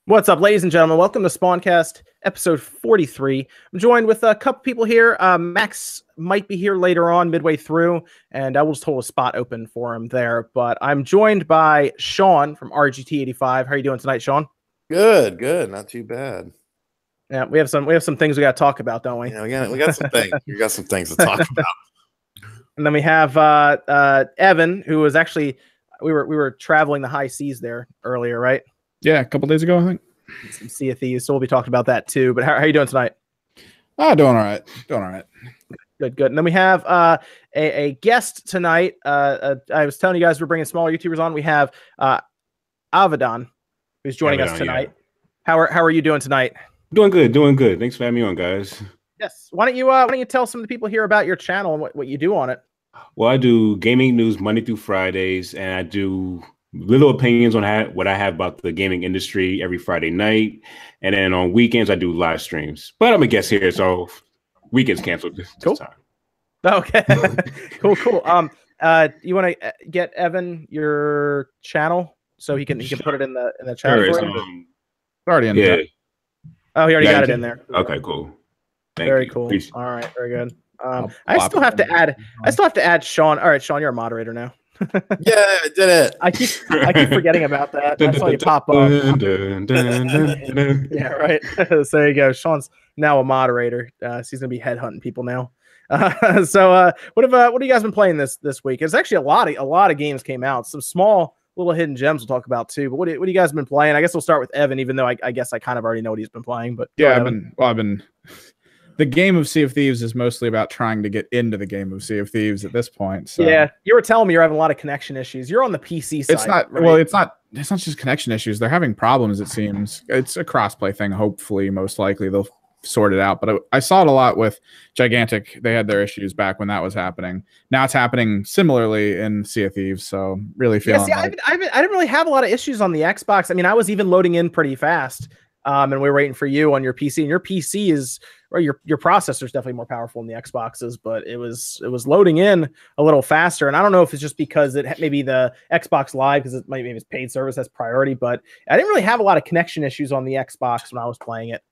What's up, ladies and gentlemen? Welcome to SpawnCast, episode 43. I'm joined with a couple people here. Max might be here later on, midway through, and I will just hold a spot open for him there. But I'm joined by Sean from RGT85. How are you doing tonight, Sean? Good, not too bad. Yeah, we have some things we got to talk about, don't we? Yeah, we got some things. We got some things to talk about. And then we have Evan, who was actually we were traveling the high seas there earlier, right? Yeah, a couple days ago, I think. Some Sea of Thieves, so we'll be talking about that too. But how are you doing tonight? Doing all right. Doing all right. Good. And then we have a guest tonight. I was telling you guys we're bringing smaller YouTubers on. We have Avidan, who's joining us tonight. Yeah. How are you doing tonight? Doing good. Thanks for having me on, guys. Yes. Why don't you tell some of the people here about your channel and what you do on it? Well, I do gaming news Monday through Fridays, and I do little opinions on what I have about the gaming industry every Friday night. And then on weekends, I do live streams. But I'm a guest here, so weekends canceled this time. Okay. Cool. You want to get Evan your channel so he can put it in the chat? Already in there. Oh, he already got it in there. Okay, cool. Very cool. All right, very good. I still have to add Sean. All right, Sean, you're a moderator now. Yeah, I did it. I keep forgetting about that. I saw you pop up. Yeah, right. So there you go. Sean's now a moderator. So he's gonna be headhunting people now. So what have you guys been playing this week? It's actually a lot of games came out. Some small little hidden gems we'll talk about too. But what have you guys been playing? I guess we'll start with Evan, even though I guess I kind of already know what he's been playing. But yeah, I've been. The game of Sea of Thieves is mostly about trying to get into the game of Sea of Thieves at this point. So. Yeah, you were telling me you're having a lot of connection issues. You're on the PC side. It's not right? Well, it's not just connection issues. They're having problems, it seems. It's a crossplay thing. Hopefully, most likely they'll sort it out. But I saw it a lot with Gigantic. They had their issues back when that was happening. Now it's happening similarly in Sea of Thieves. So really feeling. Yeah, see, I didn't really have a lot of issues on the Xbox. I mean, I was even loading in pretty fast. And we were waiting for you on your PC, and your PC is, or your processor is definitely more powerful than the Xboxes, but it was loading in a little faster. And I don't know if it's just because maybe the Xbox Live, because maybe it's paid service has priority, but I didn't really have a lot of connection issues on the Xbox when I was playing it.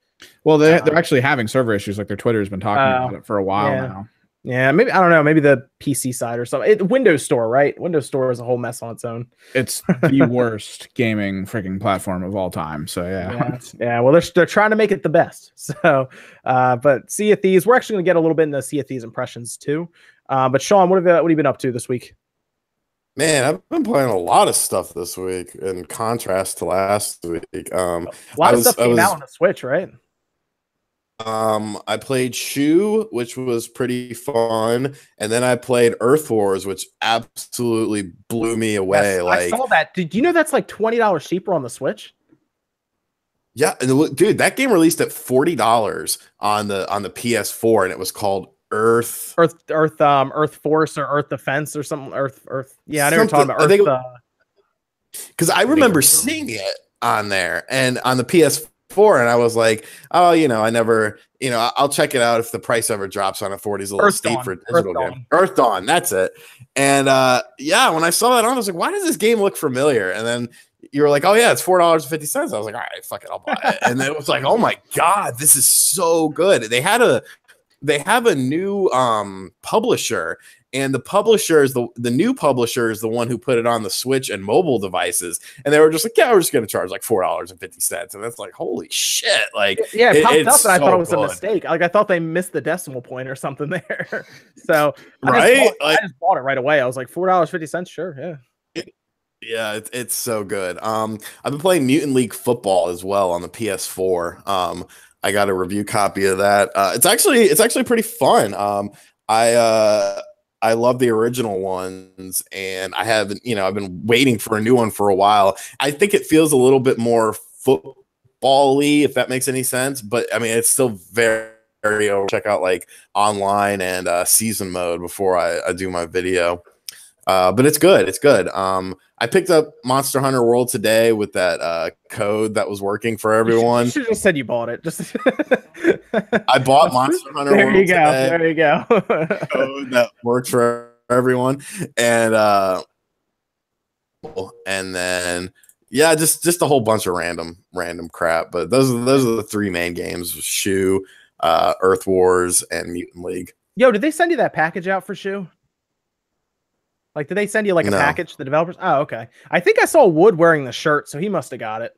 Well, they're actually having server issues. Like their Twitter has been talking about it for a while now. Yeah, maybe, I don't know, maybe the PC side or something. Windows Store, right? Windows Store is a whole mess on its own. It's the worst gaming freaking platform of all time. So yeah. Well, they're trying to make it the best. So, but Sea of Thieves, we're actually going to get a little bit into Sea of Thieves impressions too. But Sean, what have you been up to this week? Man, I've been playing a lot of stuff this week in contrast to last week. A lot of stuff came out on the Switch, right? I played Shoe, which was pretty fun, and then I played Earth Wars, which absolutely blew me away. Yes, I saw that. Did you know that's like $20 cheaper on the Switch? Yeah, dude, that game released at $40 on the PS4, and it was called Earth Force or Earth Defense or something. Earth. Yeah, I never talked about Earth. Because I remember seeing it on there and on the PS4. And I was like, oh, I never, I'll check it out if the price ever drops on a 40s, a little steep for a digital game. Earth Dawn, that's it. And when I saw that on, I was like, why does this game look familiar? And then you were like, oh yeah, it's $4.50. I was like, all right, fuck it, I'll buy it. And then it was like, oh my god, this is so good. They have a new publisher. And the publisher is the new publisher is the one who put it on the Switch and mobile devices. And they were just like, yeah, we're just going to charge like $4.50. And that's like, holy shit. Like, yeah, it popped up and I thought it was a mistake. Like, I thought they missed the decimal point or something there. So I just bought it right away. I was like, $4.50. Sure. Yeah. Yeah, it's so good. I've been playing Mutant League Football as well on the PS4. I got a review copy of that. It's actually pretty fun. I love the original ones, and I've been waiting for a new one for a while. I think it feels a little bit more football-y, if that makes any sense. But I mean, it's still very check out like online and season mode before I do my video. But it's good. It's good. I picked up Monster Hunter World today with that code that was working for everyone. You should have just said you bought it. Just I bought Monster Hunter World today. There you go. Code that works for everyone. And then Yeah, just a whole bunch of random crap. But those are the three main games: Shoe, Earth Wars, and Mutant League. Yo, did they send you that package out for Shoe? Like, did they send you like a package, the developers? Oh, okay. I think I saw Wood wearing the shirt, so he must have got it.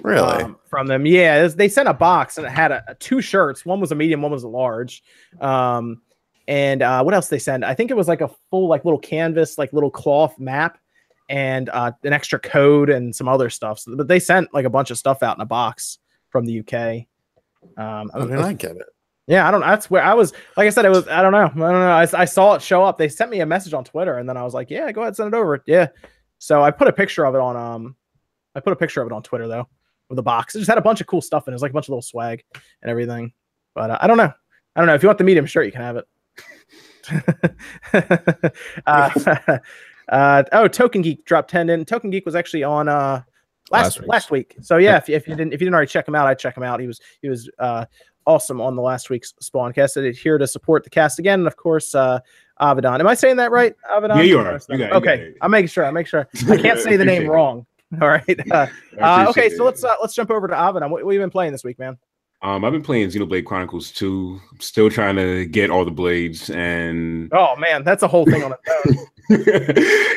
Really? From them. Yeah, they sent a box and it had two shirts. One was a medium, one was a large. And what else they send? I think it was like a full like little canvas, like little cloth map and an extra code and some other stuff. So, but they sent like a bunch of stuff out in a box from the UK. I get it. Yeah, I don't know. That's where I was. Like I said, it was. I don't know. I saw it show up. They sent me a message on Twitter, and then I was like, "Yeah, go ahead, send it over." Yeah. So I put a picture of it on. I put a picture of it on Twitter though, with the box. It just had a bunch of cool stuff in it. It was like a bunch of little swag and everything. But I don't know. I don't know. If you want the medium shirt, you can have it. Token Geek dropped 10 in. Token Geek was actually on last week. So yeah, if you didn't already check him out, I'd check him out. He was awesome on the last week's SpawnCast. It's here to support the cast again, and of course, Avidan. Am I saying that right, Avidan? Yeah, you are. Okay, I'll make sure. I can't say the name wrong. All right. Okay, so let's jump over to Avidan. What have you been playing this week, man? I've been playing Xenoblade Chronicles 2. I'm still trying to get all the blades, and oh man, that's a whole thing on its own.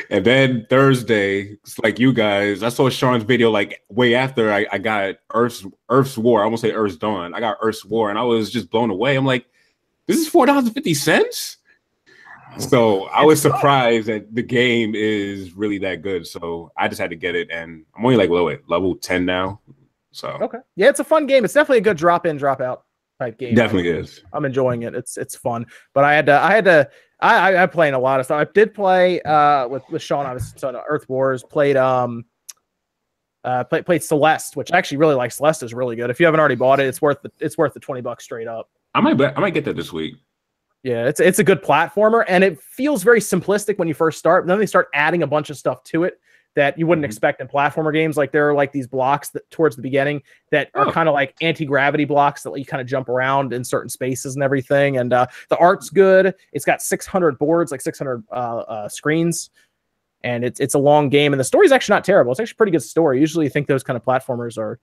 And then Thursday, it's like you guys, I saw Sean's video like way after I got Earth's War. I almost say Earth's Dawn. I got Earth's War, and I was just blown away. I'm like, this is $4.50. So I was surprised that the game is really that good. So I just had to get it, and I'm only like level 10 now. So okay, yeah, it's a fun game. It's definitely a good drop in, drop out type game. Definitely is. I'm enjoying it. It's fun. But I'm playing a lot of stuff. I did play with Sean. I was on Earth Wars. Played Celeste, which I actually really like. Celeste is really good. If you haven't already bought it, it's worth the $20 straight up. I might get that this week. Yeah, it's a good platformer, and it feels very simplistic when you first start. But then they start adding a bunch of stuff to it that you wouldn't expect in platformer games. Like there are like these blocks that towards the beginning that are kind of like anti-gravity blocks that let you kind of jump around in certain spaces and everything. And the art's good. It's got 600 boards, like 600 screens. And it's a long game. And the story's actually not terrible. It's actually a pretty good story. Usually you think those kind of platformers are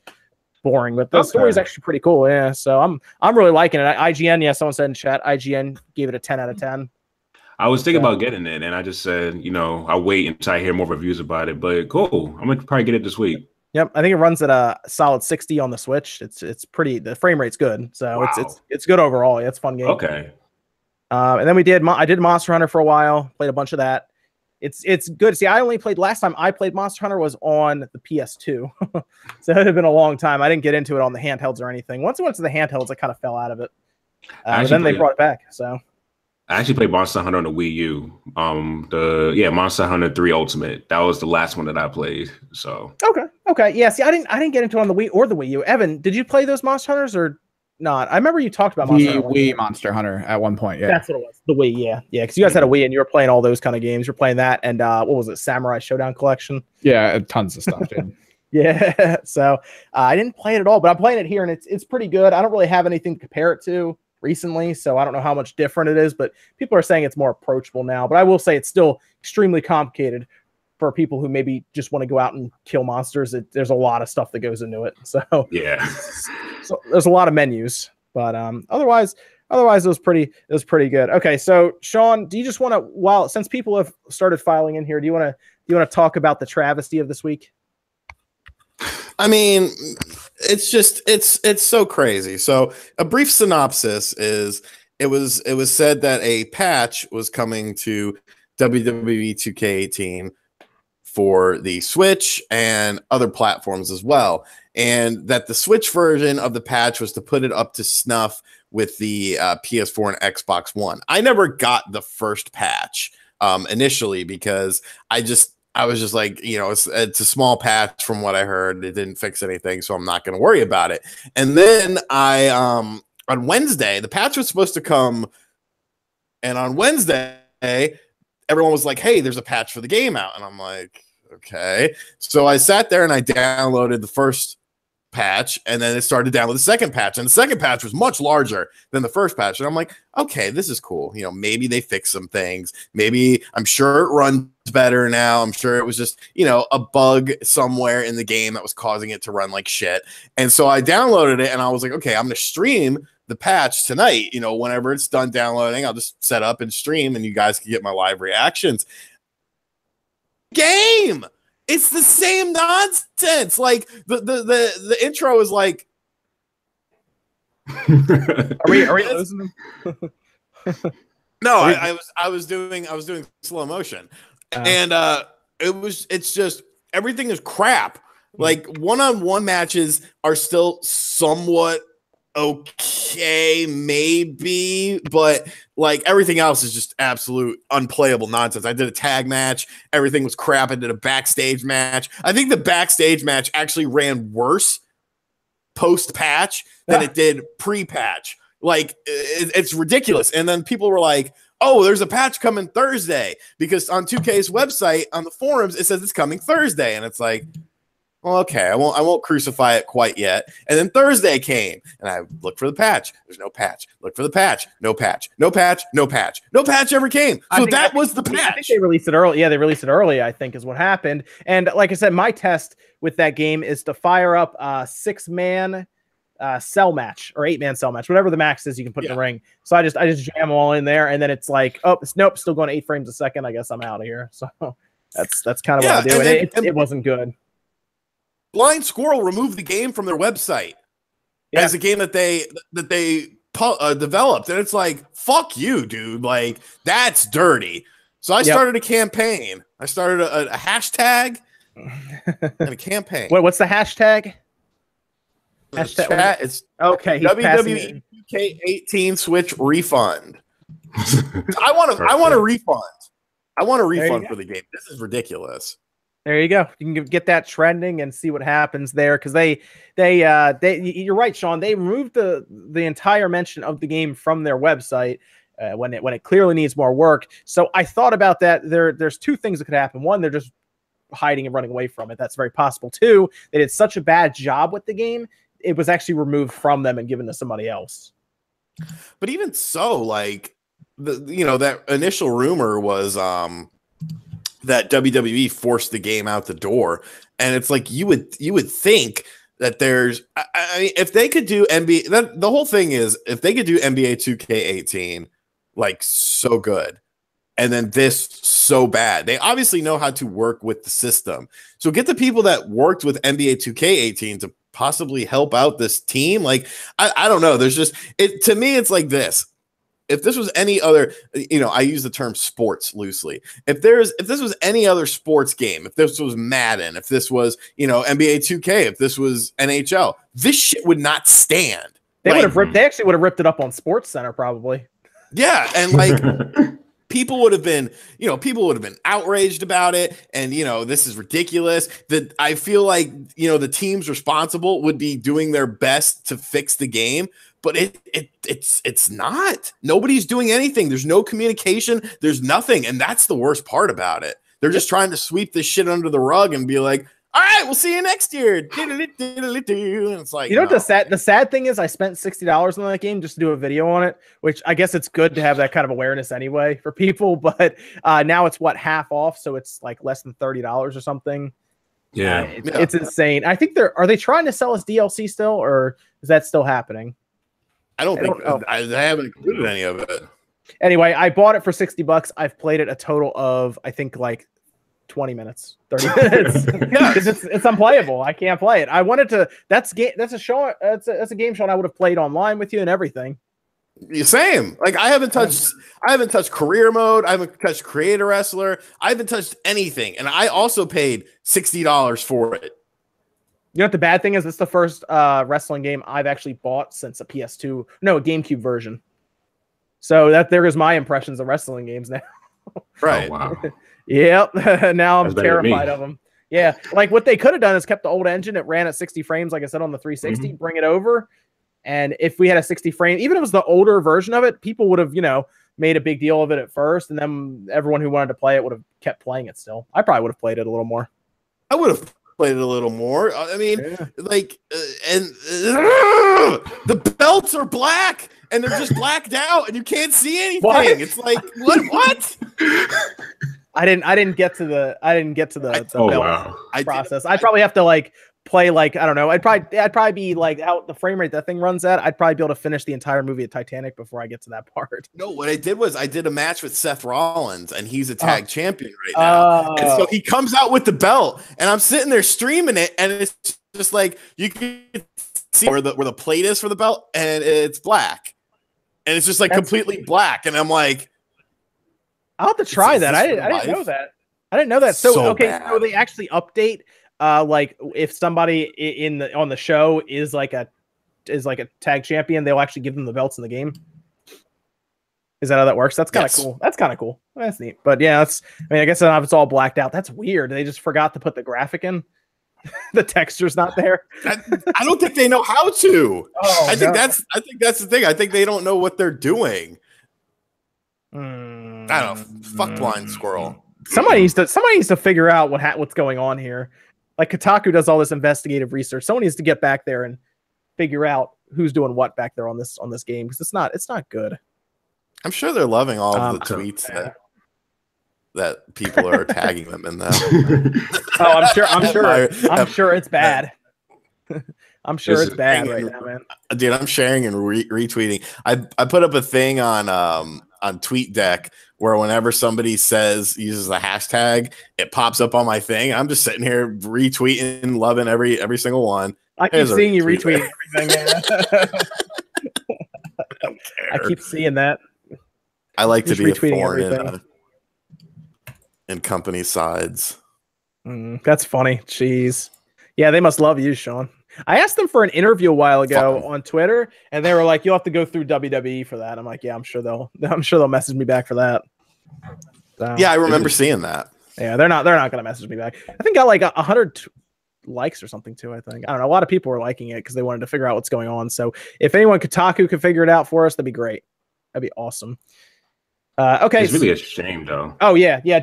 boring, but the story's actually pretty cool. Yeah. So I'm really liking it. IGN, yeah, someone said in chat, IGN gave it a 10 out of 10. I was thinking about getting it, and I just said, I'll wait until I hear more reviews about it. But cool, I'm gonna probably get it this week. Yep, I think it runs at a solid 60 on the Switch. It's pretty. The frame rate's good, so wow. it's good overall. Yeah, it's a fun game. Okay. And then I did Monster Hunter for a while. Played a bunch of that. It's good. See, I only played last time I played Monster Hunter was on the PS2, so it had been a long time. I didn't get into it on the handhelds or anything. Once I went to the handhelds, I kind of fell out of it. And then they brought it back. So. I actually played Monster Hunter on the Wii U. Monster Hunter 3 Ultimate. That was the last one that I played. So okay, yeah. See, I didn't get into it on the Wii or the Wii U. Evan, did you play those Monster Hunters or not? I remember you talked about Monster Hunter at one point. Yeah, that's what it was. The Wii, yeah. Because you guys had a Wii and you were playing all those kind of games. You're playing that and what was it, Samurai Showdown Collection? Yeah, tons of stuff, dude. Yeah. So I didn't play it at all, but I'm playing it here and it's pretty good. I don't really have anything to compare it to recently, so I don't know how much different it is, but people are saying it's more approachable now. But I will say it's still extremely complicated for people who maybe just want to go out and kill monsters. There's a lot of stuff that goes into it. So yeah, so there's a lot of menus, but otherwise it was pretty good. Okay, so Sean, do you just want to, since people have started filing in here, do you want to talk about the travesty of this week? I mean, it's so crazy. So a brief synopsis is it was said that a patch was coming to WWE 2K18 for the Switch and other platforms as well, and that the Switch version of the patch was to put it up to snuff with the PS4 and Xbox One. I never got the first patch initially because I was just like, it's a small patch from what I heard. It didn't fix anything, so I'm not going to worry about it. And then on Wednesday, the patch was supposed to come. And on Wednesday, everyone was like, hey, there's a patch for the game out. And I'm like, okay. So I sat there and I downloaded the first patch, and then it started to download the second patch, and the second patch was much larger than the first patch. And I'm like, okay, this is cool. You know, maybe they fixed some things. Maybe I'm sure it runs better now. I'm sure it was just, you know, a bug somewhere in the game that was causing it to run like shit. And so I downloaded it, and I was like, okay, I'm gonna stream the patch tonight. You know, whenever it's done downloading, I'll just set up and stream, and you guys can get my live reactions. Game. It's the same nonsense. Like the intro is like, are we losing them? No, I was doing slow motion, and it's just everything is crap. Like one-on-one matches are still somewhat okay, maybe, but like everything else is just absolute unplayable nonsense. I did a tag match, everything was crap. I did a backstage match. I think the backstage match actually ran worse post-patch than it did pre-patch. Like it's ridiculous. And then people were like, oh, there's a patch coming Thursday, because on 2K's website on the forums it says it's coming Thursday, and it's like, well, okay, I won't crucify it quite yet. And then Thursday came, and I looked for the patch. There's no patch. Look for the patch. No patch. No patch. No patch. No patch ever came. So that was the patch. I think they released it early. Yeah, they released it early, I think, is what happened. And like I said, my test with that game is to fire up a 6-man cell match or 8-man cell match, whatever the max is you can put in the ring. So I just jam them all in there, and then it's like, oh, nope, still going 8 frames a second. I guess I'm out of here. So that's kind of what I do. And it wasn't good. Blind Squirrel removed the game from their website as a game that they developed, and it's like, fuck you, dude. Like, that's dirty. So I started a campaign. I started a hashtag and a campaign. What's the hashtag? It's okay. WWE 2K18 Switch refund. I want a refund. I want a refund for the game. This is ridiculous. There you go. You can get that trending and see what happens there, because they you're right, Sean. They removed the entire mention of the game from their website when it clearly needs more work. So I thought about that. There's two things that could happen. One, they're just hiding and running away from it. That's very possible. Two, they did such a bad job with the game, it was actually removed from them and given to somebody else. But even so, like that initial rumor was that WWE forced the game out the door, and it's like you would think that there's, I mean, if they could do NBA, the whole thing is if they could do NBA 2K18 like so good, and then this so bad, they obviously know how to work with the system. So get the people that worked with NBA 2K18 to possibly help out this team. Like I don't know. There's just to me, it's like this. If this was any other, I use the term sports loosely. If this was any other sports game, if this was Madden, if this was, NBA 2K, if this was NHL, this shit would not stand. They actually would have ripped it up on Sports Center probably. Yeah, and like people would have been outraged about it, and this is ridiculous. That I feel like the teams responsible would be doing their best to fix the game. But it's not. Nobody's doing anything. There's no communication. There's nothing. And that's the worst part about it. They're just trying to sweep this shit under the rug and be like, all right, we'll see you next year. And it's like, the sad thing is I spent $60 on that game just to do a video on it, which I guess it's good to have that kind of awareness anyway for people. But now it's half off. So it's like less than $30 or something. Yeah. It's insane. I think are they trying to sell us DLC still, or is that still happening? I haven't included any of it. Anyway, I bought it for $60. I've played it a total of, I think, like 20 minutes, 30 minutes. Because it's unplayable. I can't play it. I wanted to. That's a game, Sean, I would have played online with you and everything. Same. Like I haven't touched career mode. I haven't touched creator wrestler. I haven't touched anything, and I also paid $60 for it. You know what the bad thing is? It's the first wrestling game I've actually bought since a PS2, no, a GameCube version. So there is my impressions of wrestling games now. Right. Oh, wow. Yep. Now I'm terrified of them. Yeah. Like what they could have done is kept the old engine. It ran at 60 frames, like I said, on the 360, bring it over. And if we had a 60 frame, even if it was the older version of it, people would have, made a big deal of it at first. And then everyone who wanted to play it would have kept playing it still. I probably would have played it a little more. I would have played it a little more. I mean, and the belts are black and they're just blacked out and you can't see anything. What? It's like what? I didn't get to the belt process. I'd probably have to like play like, I don't know. I'd probably be like how the frame rate that thing runs at. I'd probably be able to finish the entire movie of Titanic before I get to that part. No, what I did was I did a match with Seth Rollins and he's a tag champion right now. And so he comes out with the belt and I'm sitting there streaming it and it's just like you can see where the plate is for the belt and it's black. And it's just like completely black. And I'm like, I'll have to try that. I didn't know that. I didn't know that. So okay, bad. So they actually update like if somebody on the show is like a tag champion, they'll actually give them the belts in the game. Is that how that works? That's kind of cool. That's kind of cool. That's neat. But yeah, I guess it's all blacked out. That's weird. They just forgot to put the graphic in. The texture's not there. I don't think they know how to. I think that's the thing. I think they don't know what they're doing. I don't know. Fuck blind squirrel. Somebody needs to figure out what's going on here. Like Kotaku does all this investigative research. Someone needs to get back there and figure out who's doing what back there on this game because it's not good. I'm sure they're loving all of the tweets that people are tagging them in that. I'm sure it's bad. I'm sure it's bad right now, man. Dude, I'm sharing and retweeting. I put up a thing on TweetDeck where whenever somebody uses a hashtag, it pops up on my thing. I'm just sitting here retweeting, loving every single one. I keep seeing you retweeting everything. I keep seeing that. I like to be a thorn in company sides. That's funny. Jeez. Yeah, they must love you, Sean. I asked them for an interview a while ago on Twitter, and they were like, "You'll have to go through WWE for that." I'm like, "Yeah, I'm sure they'll message me back for that." So, yeah, I remember seeing that. Yeah, they're not gonna message me back. I think got like 100 likes or something too. I think I don't know. A lot of people were liking it because they wanted to figure out what's going on. So if anyone Kotaku could figure it out for us, that'd be great. That'd be awesome. Okay, it's really a shame though. Oh yeah. You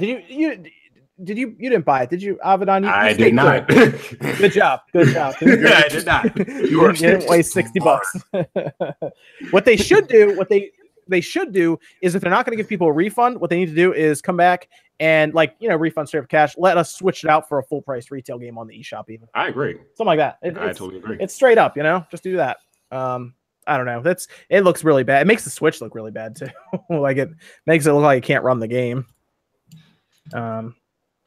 didn't buy it, did you, Avidan? I did not. Good job. Yeah, I did not. You didn't waste $60. What they should do, is if they're not going to give people a refund, what they need to do is come back and refund straight up cash. Let us switch it out for a full price retail game on the eShop even. I agree. Something like that. I totally agree. It's straight up, just do that. I don't know. It looks really bad. It makes the Switch look really bad too. Like it makes it look like you can't run the game.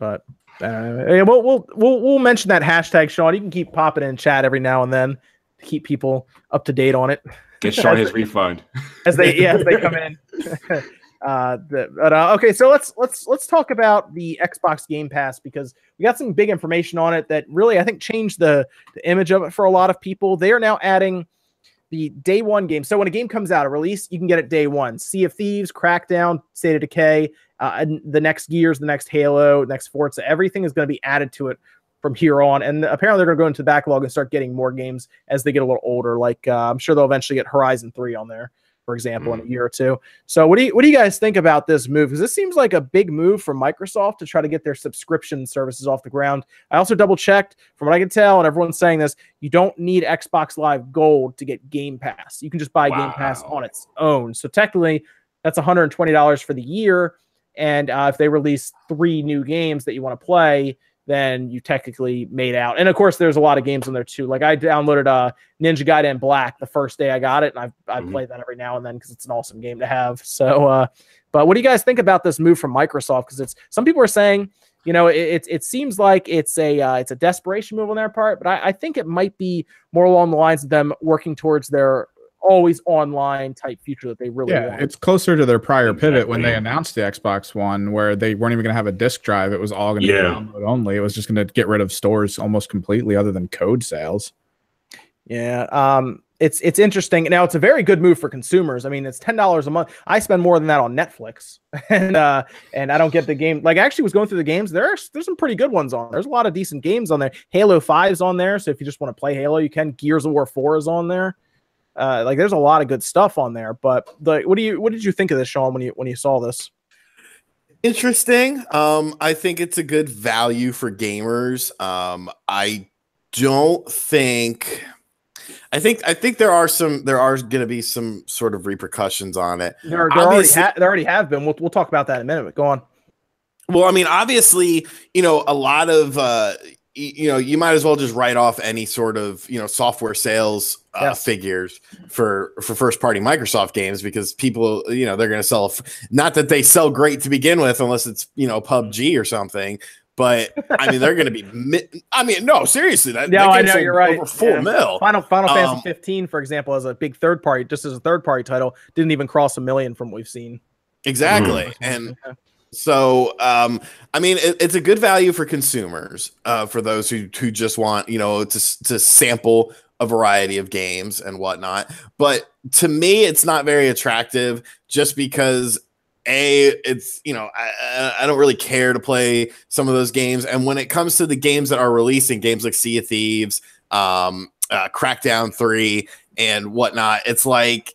But we'll mention that hashtag, Sean. You can keep popping in chat every now and then to keep people up to date on it. Get Sean his refund as they come in. Okay, so let's talk about the Xbox Game Pass because we got some big information on it that really I think changed the image of it for a lot of people. They are now adding the day one game. So when a game comes out, a release, you can get it day one. Sea of Thieves, Crackdown, State of Decay, and the next Gears, the next Halo, next Forza, everything is going to be added to it from here on. And apparently they're going to go into the backlog and start getting more games as they get a little older. Like I'm sure they'll eventually get Horizon 3 on there, for example, in a year or two. So what do you guys think about this move? Because this seems like a big move for Microsoft to try to get their subscription services off the ground. I also double checked from what I can tell, and everyone's saying this, you don't need Xbox Live Gold to get Game Pass. You can just buy Game Pass on its own. So technically that's $120 for the year. And if they release 3 new games that you want to play, then you technically made out. And of course, there's a lot of games on there too. Like I downloaded Ninja Gaiden Black the first day I got it, and I've played that every now and then because it's an awesome game to have. So, but what do you guys think about this move from Microsoft? Because some people are saying, it seems like it's a desperation move on their part, but I think it might be more along the lines of them working towards their always online type future that they really want. It's closer to their prior pivot when they announced the Xbox One, where they weren't even going to have a disc drive. It was all going to be download only. It was just going to get rid of stores almost completely, other than code sales. Yeah, it's interesting. Now it's a very good move for consumers. I mean, it's $10 a month. I spend more than that on Netflix, and I don't get the game. Like I actually was going through the games. There's some pretty good ones on. There's a lot of decent games on there. Halo 5's on there, so if you just want to play Halo, you can. Gears of War 4 is on there. There's a lot of good stuff on there, but what did you think of this, Sean, when you saw this? Interesting. I think it's a good value for gamers. I don't think I think there are going to be some sort of repercussions on it. There already have been. We'll talk about that in a minute. But go on. Well, I mean, obviously, a lot of you might as well just write off any sort of software sales figures for first party Microsoft games, because people they're going to sell, not that they sell great to begin with unless it's PUBG or something. But I mean, they're going to be. No, seriously. I know you're right. Over 4 mil. Final Fantasy 15, for example, as a big third party, just as a third party title, didn't even cross 1 million from what we've seen. Exactly, and so I mean, it's a good value for consumers, for those who just want to sample a variety of games and whatnot. But to me, it's not very attractive, just because. It's I don't really care to play some of those games, and when it comes to the games that are releasing, games like Sea of Thieves, Crackdown 3, and whatnot, it's like,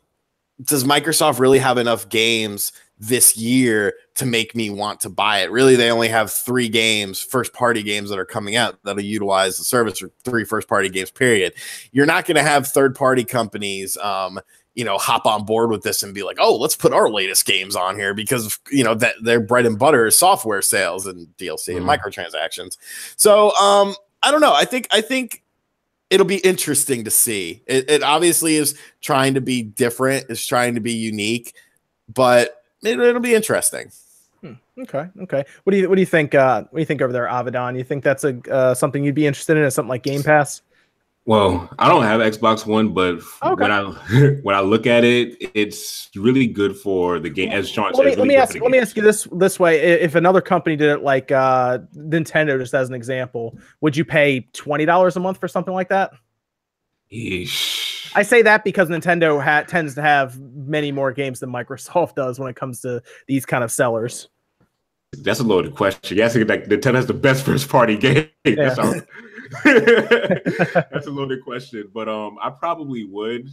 does Microsoft really have enough games this year to make me want to buy it? Really, they only have 3 games, first party games, that are coming out that'll utilize the service, or 3 first party games, period. You're not going to have third party companies hop on board with this and be like, oh, let's put our latest games on here, because that their bread and butter is software sales and DLC and microtransactions. So I don't know. I think it'll be interesting to see. It obviously is trying to be different, it's trying to be unique, but it'll be interesting. Okay. What do you think? What do you think over there, Avidan? You think that's something you'd be interested in, as something like Game Pass? Well, I don't have Xbox One, but when I look at it, it's really good for the game. As Sean said, let me ask you this way: if another company did it, like Nintendo, just as an example, would you pay $20 a month for something like that? Eesh. I say that because Nintendo tends to have many more games than Microsoft does when it comes to these kind of sellers. That's a loaded question. You think like Nintendo has the best first party game. Yeah. That's a loaded question, but I probably would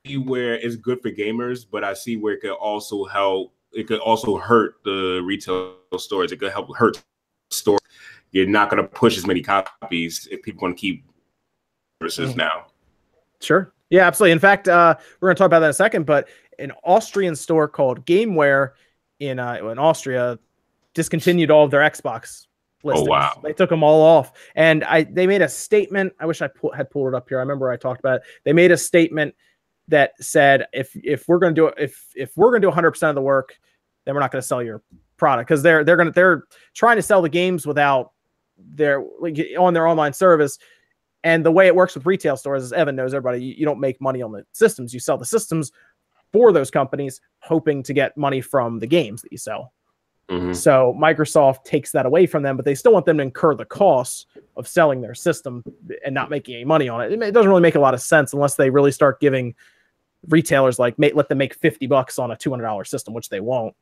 see where it's good for gamers, but I see where it could also help. It could also hurt the retail stores. It could help hurt stores. You're not going to push as many copies if people want to keep services now. Sure. Yeah, absolutely. In fact, we're going to talk about that in a second, but an Austrian store called GameWare in Austria discontinued all of their Xbox listings. Oh, wow. They took them all off, and they made a statement. I wish I had pulled it up here. I remember I talked about it. They made a statement that said, if we're going to do it, if we're going to do 100% of the work, then we're not going to sell your product, because they're trying to sell the games without on their online service. And the way it works with retail stores, as Evan knows, everybody, you don't make money on the systems. You sell the systems for those companies, hoping to get money from the games that you sell. Mm-hmm. So Microsoft takes that away from them, but they still want them to incur the costs of selling their system and not making any money on it. It doesn't really make a lot of sense unless they really start giving retailers let them make $50 on a $200 system, which they won't.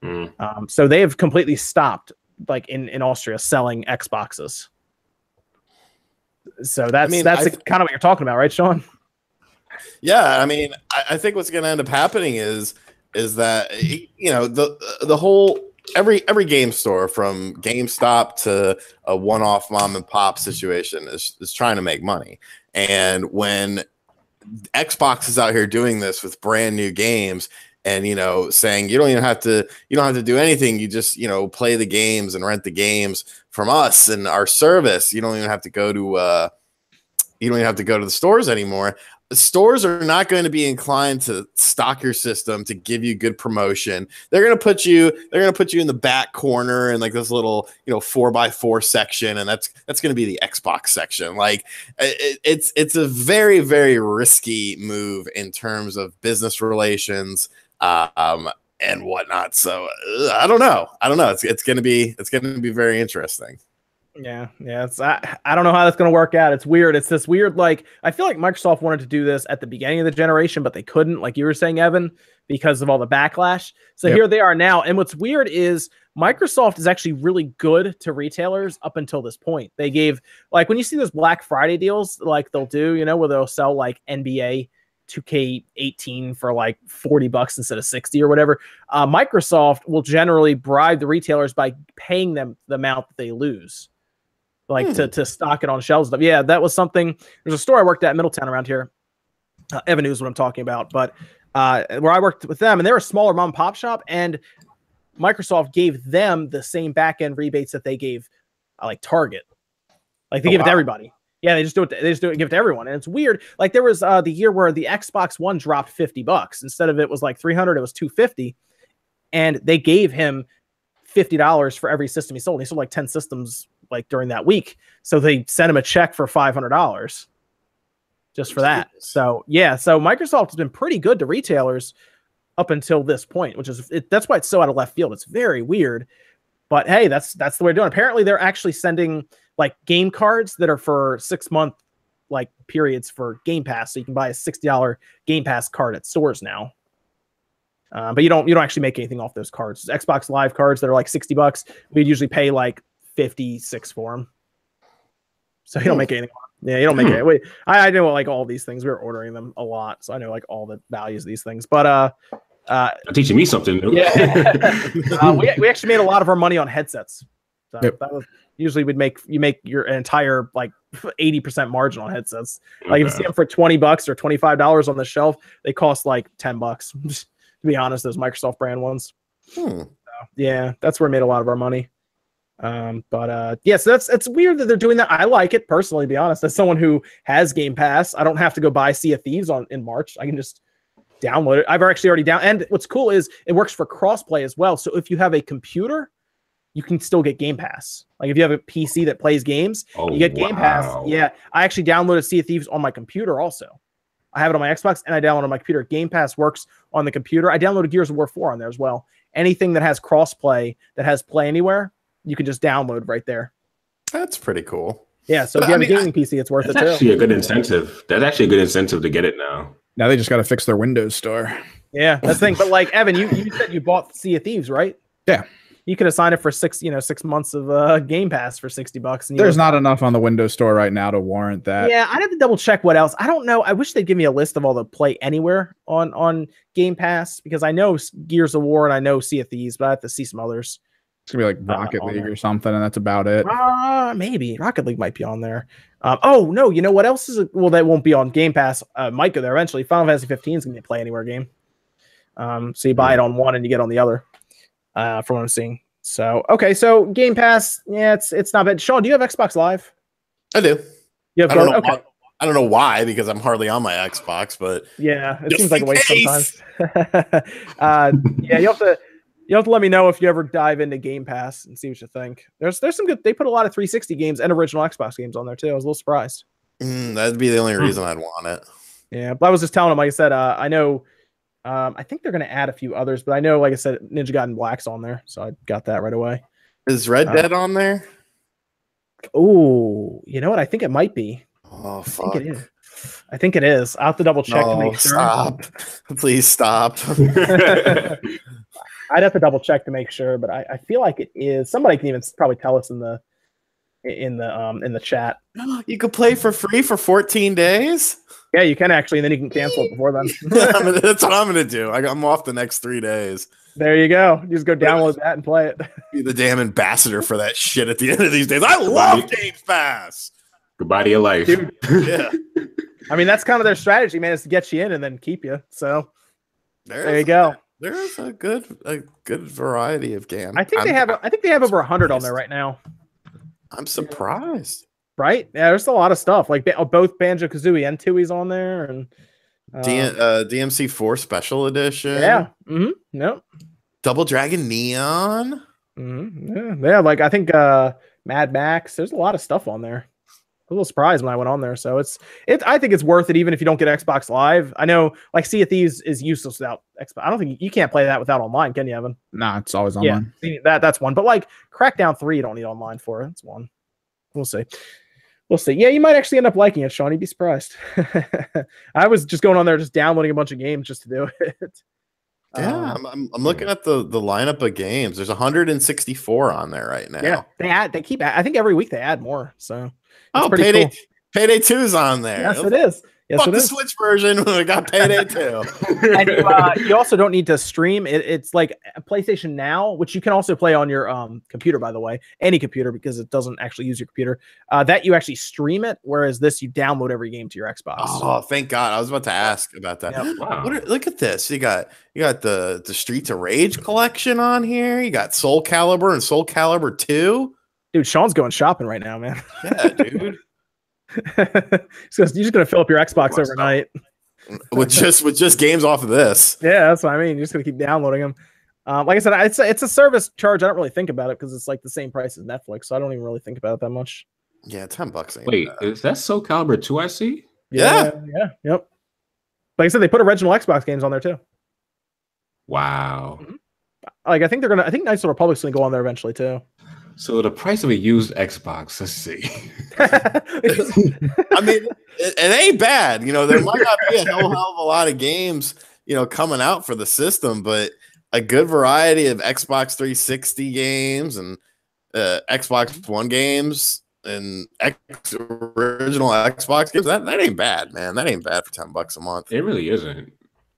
Mm. So they have completely stopped, like in Austria, selling Xboxes. So that's kind of what you're talking about, right, Sean? Yeah, I mean, I think what's going to end up happening is that the whole every game store, from GameStop to a one-off mom and pop situation, is trying to make money. And when Xbox is out here doing this with brand new games, and saying you don't have to do anything, you just play the games and rent the games from us and our service, you don't even have to go to the stores anymore. The stores are not going to be inclined to stock your system, to give you good promotion. They're going to put you in the back corner in like this little 4x4 section, and that's going to be the Xbox section. Like it's a very, very risky move in terms of business relations and whatnot. So I don't know. It's going to be very interesting. Yeah. I don't know how that's going to work out. It's weird. It's this weird, like, I feel like Microsoft wanted to do this at the beginning of the generation, but they couldn't, like you were saying, Evan, because of all the backlash. So Here they are now. And what's weird is Microsoft is actually really good to retailers up until this point. They gave, like, when you see those Black Friday deals, like they'll do, where they'll sell like NBA 2K18 for like $40 instead of 60 or whatever. Microsoft will generally bribe the retailers by paying them the amount that they lose. like to stock it on shelves. Yeah, that was something. There's a store I worked at in Middletown around here. Evan knows what I'm talking about, but where I worked with them, and they're a smaller mom and pop shop, and Microsoft gave them the same back end rebates that they gave like Target. Like they give it to everybody. Yeah, they just do it. They just do it and give it to everyone. And it's weird. Like there was the year where the Xbox One dropped $50. Instead of it was like $300, it was $250. And they gave him $50 for every system he sold. He sold like 10 systems like during that week. So they sent him a check for $500 just for that. So yeah, so Microsoft has been pretty good to retailers up until this point, which is that's why it's so out of left field. It's very weird. But hey, that's the way they're doing. Apparently they're actually sending like game cards that are for 6-month like periods for Game Pass. So you can buy a $60 Game Pass card at stores now. But you don't actually make anything off those cards. Xbox Live cards that are like $60. We'd usually pay like $56 for them. So you don't make anything. Yeah, you don't make it. Wait, I know like all these things. We were ordering them a lot, so I know like all the values of these things. But teaching me something new. Yeah, we actually made a lot of our money on headsets. So that was usually you make your entire like 80% margin on headsets. Like if you see them for $20 or $25 on the shelf, they cost like $10. To be honest, those Microsoft brand ones. So, yeah, that's where we made a lot of our money. But yeah, so it's weird that they're doing that. I like it personally, to be honest. As someone who has Game Pass, I don't have to go buy Sea of Thieves in March. I can just download it. I've actually already and what's cool is it works for crossplay as well. So if you have a computer, you can still get Game Pass. Like if you have a PC that plays games, you get Game Pass. Yeah, I actually downloaded Sea of Thieves on my computer also. I have it on my Xbox and I download it on my computer. Game Pass works on the computer. I downloaded Gears of War 4 on there as well. Anything that has crossplay, that has Play Anywhere, you can just download right there. That's pretty cool. Yeah, so if you have a gaming PC, it's worth it too. That's actually a good incentive. That's actually a good incentive to get it now. Now they just got to fix their Windows store. Yeah, that's the thing. But like Evan, you said you bought Sea of Thieves, right? Yeah. You could have signed it for 6 months of Game Pass for $60. And there's not enough on the Windows Store right now to warrant that. Yeah, I'd have to double check what else. I don't know. I wish they'd give me a list of all the Play Anywhere on Game Pass because I know Gears of War and I know Sea of Thieves, but I have to see some others. It's gonna be like Rocket League or something, and that's about it. Maybe Rocket League might be on there. Oh no, you know what else is? That won't be on Game Pass. Might go there eventually. Final Fantasy 15 is gonna be a Play Anywhere game. So you buy it on one and you get on the other. From what I'm seeing. So okay, so Game Pass, yeah, it's not bad. Sean, do you have Xbox Live? I do. You have I don't know. Okay. I don't know why because I'm hardly on my Xbox, but yeah, it seems like a waste sometimes. Yeah, you have to let me know if you ever dive into Game Pass and see what you think. There's some good. They put a lot of 360 games and original Xbox games on there too. I was a little surprised. That'd be the only reason I'd want it. Yeah, but I was just telling him, like I said, I know. I think they're going to add a few others, but I know, like I said, Ninja Gaiden Black's on there, so I got that right away. Is Red Dead on there? Oh, you know what? I think it might be. Oh, fuck. I think it is. I'll have to double check to make sure. Stop. Please stop. I'd have to double check to make sure, but I feel like it is. Somebody can even probably tell us in the chat. You could play for free for 14 days? Yeah, you can actually, and then you can cancel it before then. That's what I'm going to do. I'm off the next 3 days. There you go. You just go download that and play it. Be the damn ambassador for that shit at the end of these days. I love Game Pass. Goodbye to your life. Dude. Yeah. I mean, that's kind of their strategy, man, is to get you in and then keep you. So there you go. There's a good variety of games. I think they have over 100 on there right now. I'm surprised. Right? Yeah, there's a lot of stuff. Like both Banjo-Kazooie and Tui's on there, and DMC4 Special Edition. Yeah. Nope. Double Dragon Neon. Yeah. Like I think Mad Max. There's a lot of stuff on there. I was a little surprised when I went on there. So I think it's worth it, even if you don't get Xbox Live. I know, like Sea of Thieves is useless without Xbox. I don't think you can't play that without online, can you, Evan? Nah, it's always online. Yeah, that's one. But like Crackdown 3, you don't need online for it. It's one. We'll see. Yeah, you might actually end up liking it, Sean. You'd be surprised. I was just going on there, just downloading a bunch of games just to do it. Yeah, I'm looking at the lineup of games. There's 164 on there right now. Yeah, I think every week they add more. So Payday 2's on there. Yes, it is. Yes, Fuck the Switch version. We got Payday 2. And you also don't need to stream it. It's like PlayStation Now, which you can also play on your computer, by the way, any computer, because it doesn't actually use your computer. That you actually stream it, whereas this you download every game to your Xbox. Oh, thank God! I was about to ask about that. Yep. Wow. Look at this. You got the Streets of Rage collection on here. You got Soul Calibur and Soul Calibur 2. Dude, Sean's going shopping right now, man. Yeah, dude. You're just gonna fill up your Xbox overnight with just games off of this. Yeah, that's what I mean. You're just gonna keep downloading them. Like I said, it's a service charge. I don't really think about it because it's like the same price as Netflix, so I don't even really think about it that much. Yeah, $10. Wait, is that Soul Calibur 2? I see. Yeah, yep. Like I said, they put original Xbox games on there too. Wow. Like I think Knights of the Republic's gonna go on there eventually too. So the price of a used Xbox, let's see. I mean, it ain't bad. You know, there might not be a hell of a lot of games, you know, coming out for the system, but a good variety of Xbox 360 games and Xbox One games and original Xbox games. That ain't bad, man. That ain't bad for $10 a month. It really isn't.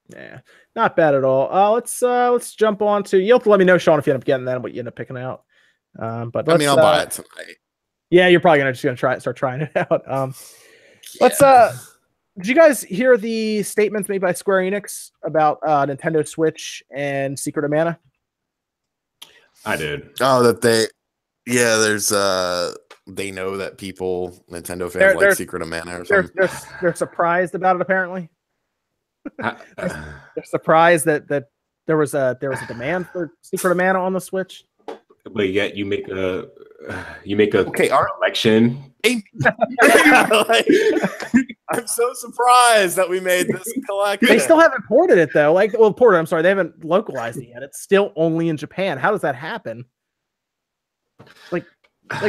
Yeah, not bad at all. Let's jump on to. You'll have to let me know, Sean, if you end up getting that and what you end up picking out. But I mean, I'll buy it tonight. Yeah, you're probably gonna start trying it out. Let's. Did you guys hear the statements made by Square Enix about Nintendo Switch and Secret of Mana? I did. Oh, that there's they know that Nintendo fans like Secret of Mana or something. They're surprised about it. Apparently, they're surprised that there was a demand for Secret of Mana on the Switch. But yet you make a collection. I'm so surprised that we made this collection. They still haven't ported it though. I'm sorry, they haven't localized it yet. It's still only in Japan. How does that happen? Like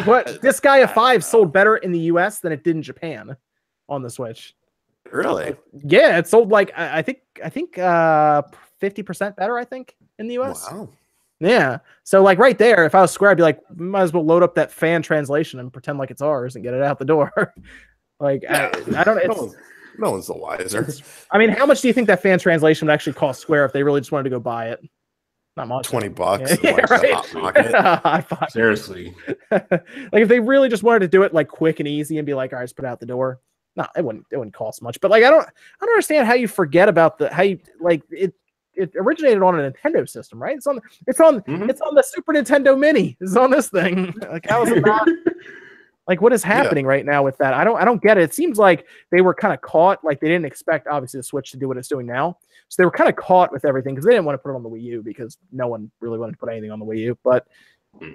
what? Disgaea 5 sold better in the US than it did in Japan on the Switch. Really? Yeah, it sold like I think 50% better, I think, in the US. Wow. Yeah. So like right there, if I was Square, I'd be like, might as well load up that fan translation and pretend like it's ours and get it out the door. Like I don't. No one's the wiser. I mean, how much do you think that fan translation would actually cost Square if they really just wanted to go buy it? Not much. $20. Yeah, right. Seriously. Like if they really just wanted to do it like quick and easy and be like, all right, just put it out the door. No, it wouldn't cost much. But like I don't understand how you forget about it originated on a Nintendo system, right? It's on the Super Nintendo Mini. It's on this thing. Like how is it not? Like what is happening right now with that? I don't get it. It seems like they were kind of caught. Like they didn't expect obviously the Switch to do what it's doing now. So they were kind of caught with everything because they didn't want to put it on the Wii U because no one really wanted to put anything on the Wii U. But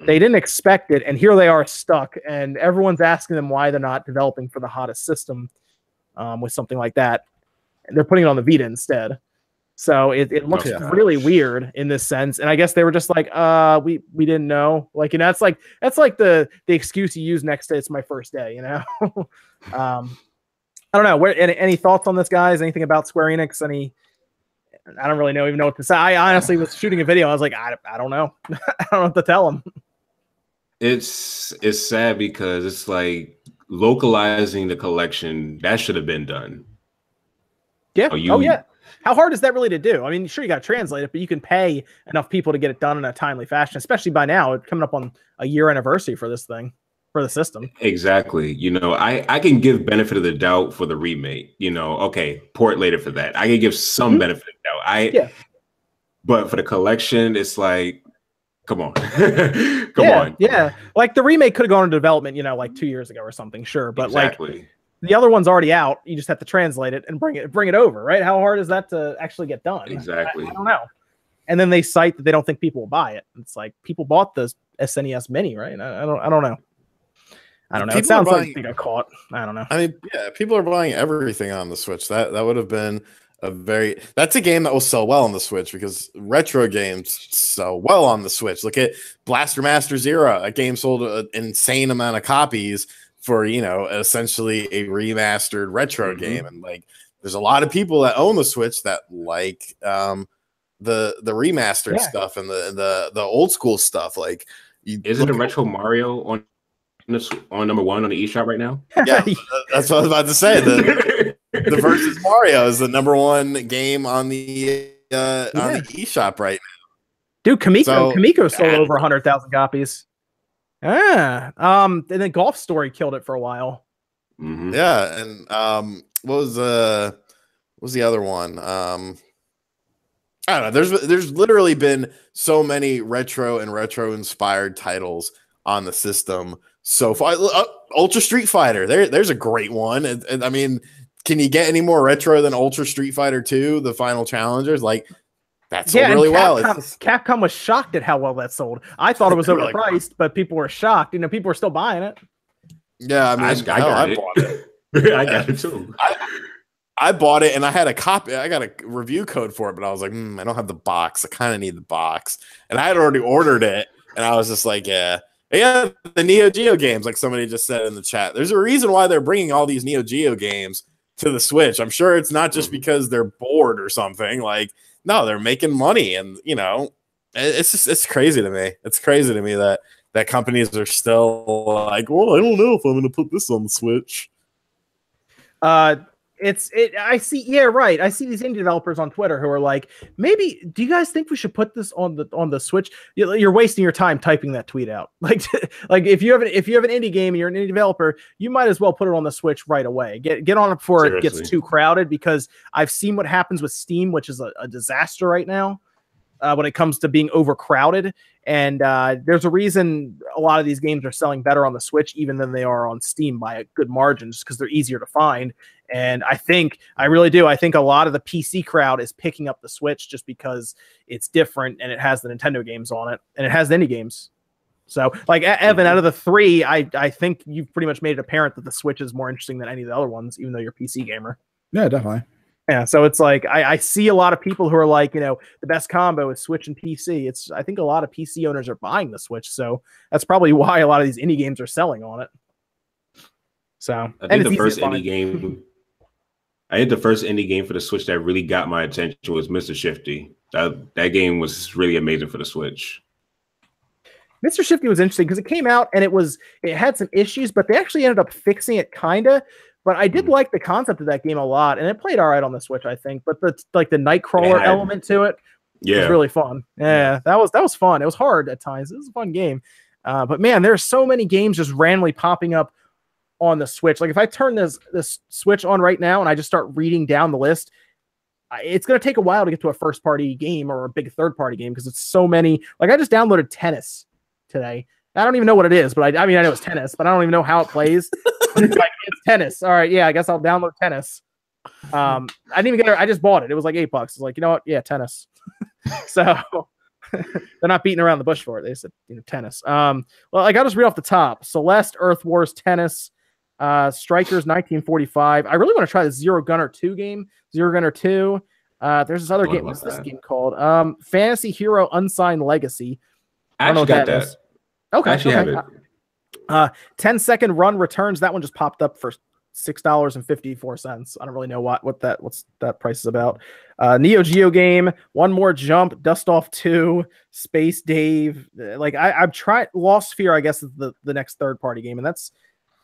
they didn't expect it, and here they are stuck. And everyone's asking them why they're not developing for the hottest system with something like that. And they're putting it on the Vita instead. So it looks really weird in this sense, and I guess they were just like, we didn't know, like, you know, that's like the excuse you use next to it's my first day, you know. I don't know. Any thoughts on this, guys? Anything about Square Enix? I don't really even know what to say. I honestly was shooting a video. I was like, I don't know. I don't know what to tell them. It's sad because it's like localizing the collection that should have been done. Yeah. Yeah. How hard is that really to do? I mean, sure, you got to translate it, but you can pay enough people to get it done in a timely fashion, especially by now. It's coming up on a year anniversary for this thing, for the system. Exactly. You know, I can give benefit of the doubt for the remake. You know, okay, port later for that. I can give some benefit of the doubt. But for the collection, it's like, come on. Come on. Yeah. Like the remake could have gone into development, you know, like 2 years ago or something, sure. But exactly. Like the other one's already out. You just have to translate it and bring it over, right? How hard is that to actually get done? Exactly. I don't know. And then they cite that they don't think people will buy it. It's like people bought the SNES Mini, right? I don't know. It sounds like they got caught. I don't know. I mean, yeah, people are buying everything on the Switch. That would have been that's a game that will sell well on the Switch because retro games sell well on the Switch. Look at Blaster Master Zero. That game sold an insane amount of copies for, you know, essentially a remastered retro game. And like there's a lot of people that own the Switch that like the remastered stuff and the old school stuff. Like is it a retro Mario on number one on the eShop right now? Yeah, that's what I was about to say. the Versus Mario is the #1 game on the eShop right now. Dude, Kamiko sold over 100,000 copies. And then Golf Story killed it for a while. Mm-hmm. Yeah, and what was the other one? I don't know. There's literally been so many retro inspired titles on the system so far. Ultra Street Fighter, there's a great one. And I mean, can you get any more retro than Ultra Street Fighter 2, the Final Challengers? Like, that sold really well. Capcom was shocked at how well that sold. I thought it was overpriced, but people were shocked. People were still buying it. Yeah, I mean, I bought it. I got it too. I bought it and I had a copy. I got a review code for it, but I was like, I don't have the box. I kind of need the box. And I had already ordered it. And I was just like, yeah, the Neo Geo games, like somebody just said in the chat. There's a reason why they're bringing all these Neo Geo games to the Switch. I'm sure it's not just because they're bored or something. Like, no, they're making money. And, it's crazy to me. It's crazy to me that companies are still like, well, I don't know if I'm going to put this on the Switch. I see. Yeah, right. I see these indie developers on Twitter who are like, maybe, do you guys think we should put this on the Switch? You're wasting your time typing that tweet out. Like if you have an indie game and you're an indie developer, you might as well put it on the Switch right away. Get on it before it gets too crowded, because I've seen what happens with Steam, which is a disaster right now when it comes to being overcrowded. And there's a reason a lot of these games are selling better on the Switch even than they are on Steam by a good margin, just because they're easier to find. And I really do. I think a lot of the PC crowd is picking up the Switch just because it's different and it has the Nintendo games on it and it has the indie games. So, like, Evan, out of the three, I think you've pretty much made it apparent that the Switch is more interesting than any of the other ones, even though you're a PC gamer. Yeah, definitely. Yeah, so it's like I see a lot of people who are like, the best combo is Switch and PC. I think a lot of PC owners are buying the Switch, so that's probably why a lot of these indie games are selling on it. So I think the first indie game for the Switch that really got my attention was Mr. Shifty. That game was really amazing for the Switch. Mr. Shifty was interesting because it came out and it had some issues, but they actually ended up fixing it kinda. But I did like the concept of that game a lot, and it played all right on the Switch, I think. But the Nightcrawler element to it was really fun. Yeah, that was fun. It was hard at times. It was a fun game. But man, there's so many games just randomly popping up on the Switch. Like if I turn this Switch on right now and I just start reading down the list, it's going to take a while to get to a first-party game or a big third-party game because it's so many. Like I just downloaded Tennis today. I don't even know what it is, but I mean I know it's tennis, but I don't even know how it plays. It's tennis. All right, yeah, I guess I'll download Tennis. I didn't even get it. I just bought it. It was like $8. It's like, you know what? Yeah, Tennis. So they're not beating around the bush for it. They said, Tennis. Well, like I'll just read off the top. Celeste, Earth Wars, Tennis, Strikers, 1945. I really want to try the Zero Gunner 2 game. Zero Gunner 2. There's this other game. What's this game called? Fantasy Hero Unsigned Legacy. I don't know what that is. Okay. I actually have it. 10-second run returns. That one just popped up for $6.54. I don't really know what's that price is about. Neo Geo game, One More Jump, Dust Off 2, Space Dave. Like I've tried Lost Sphere, I guess is the next third party game, and that's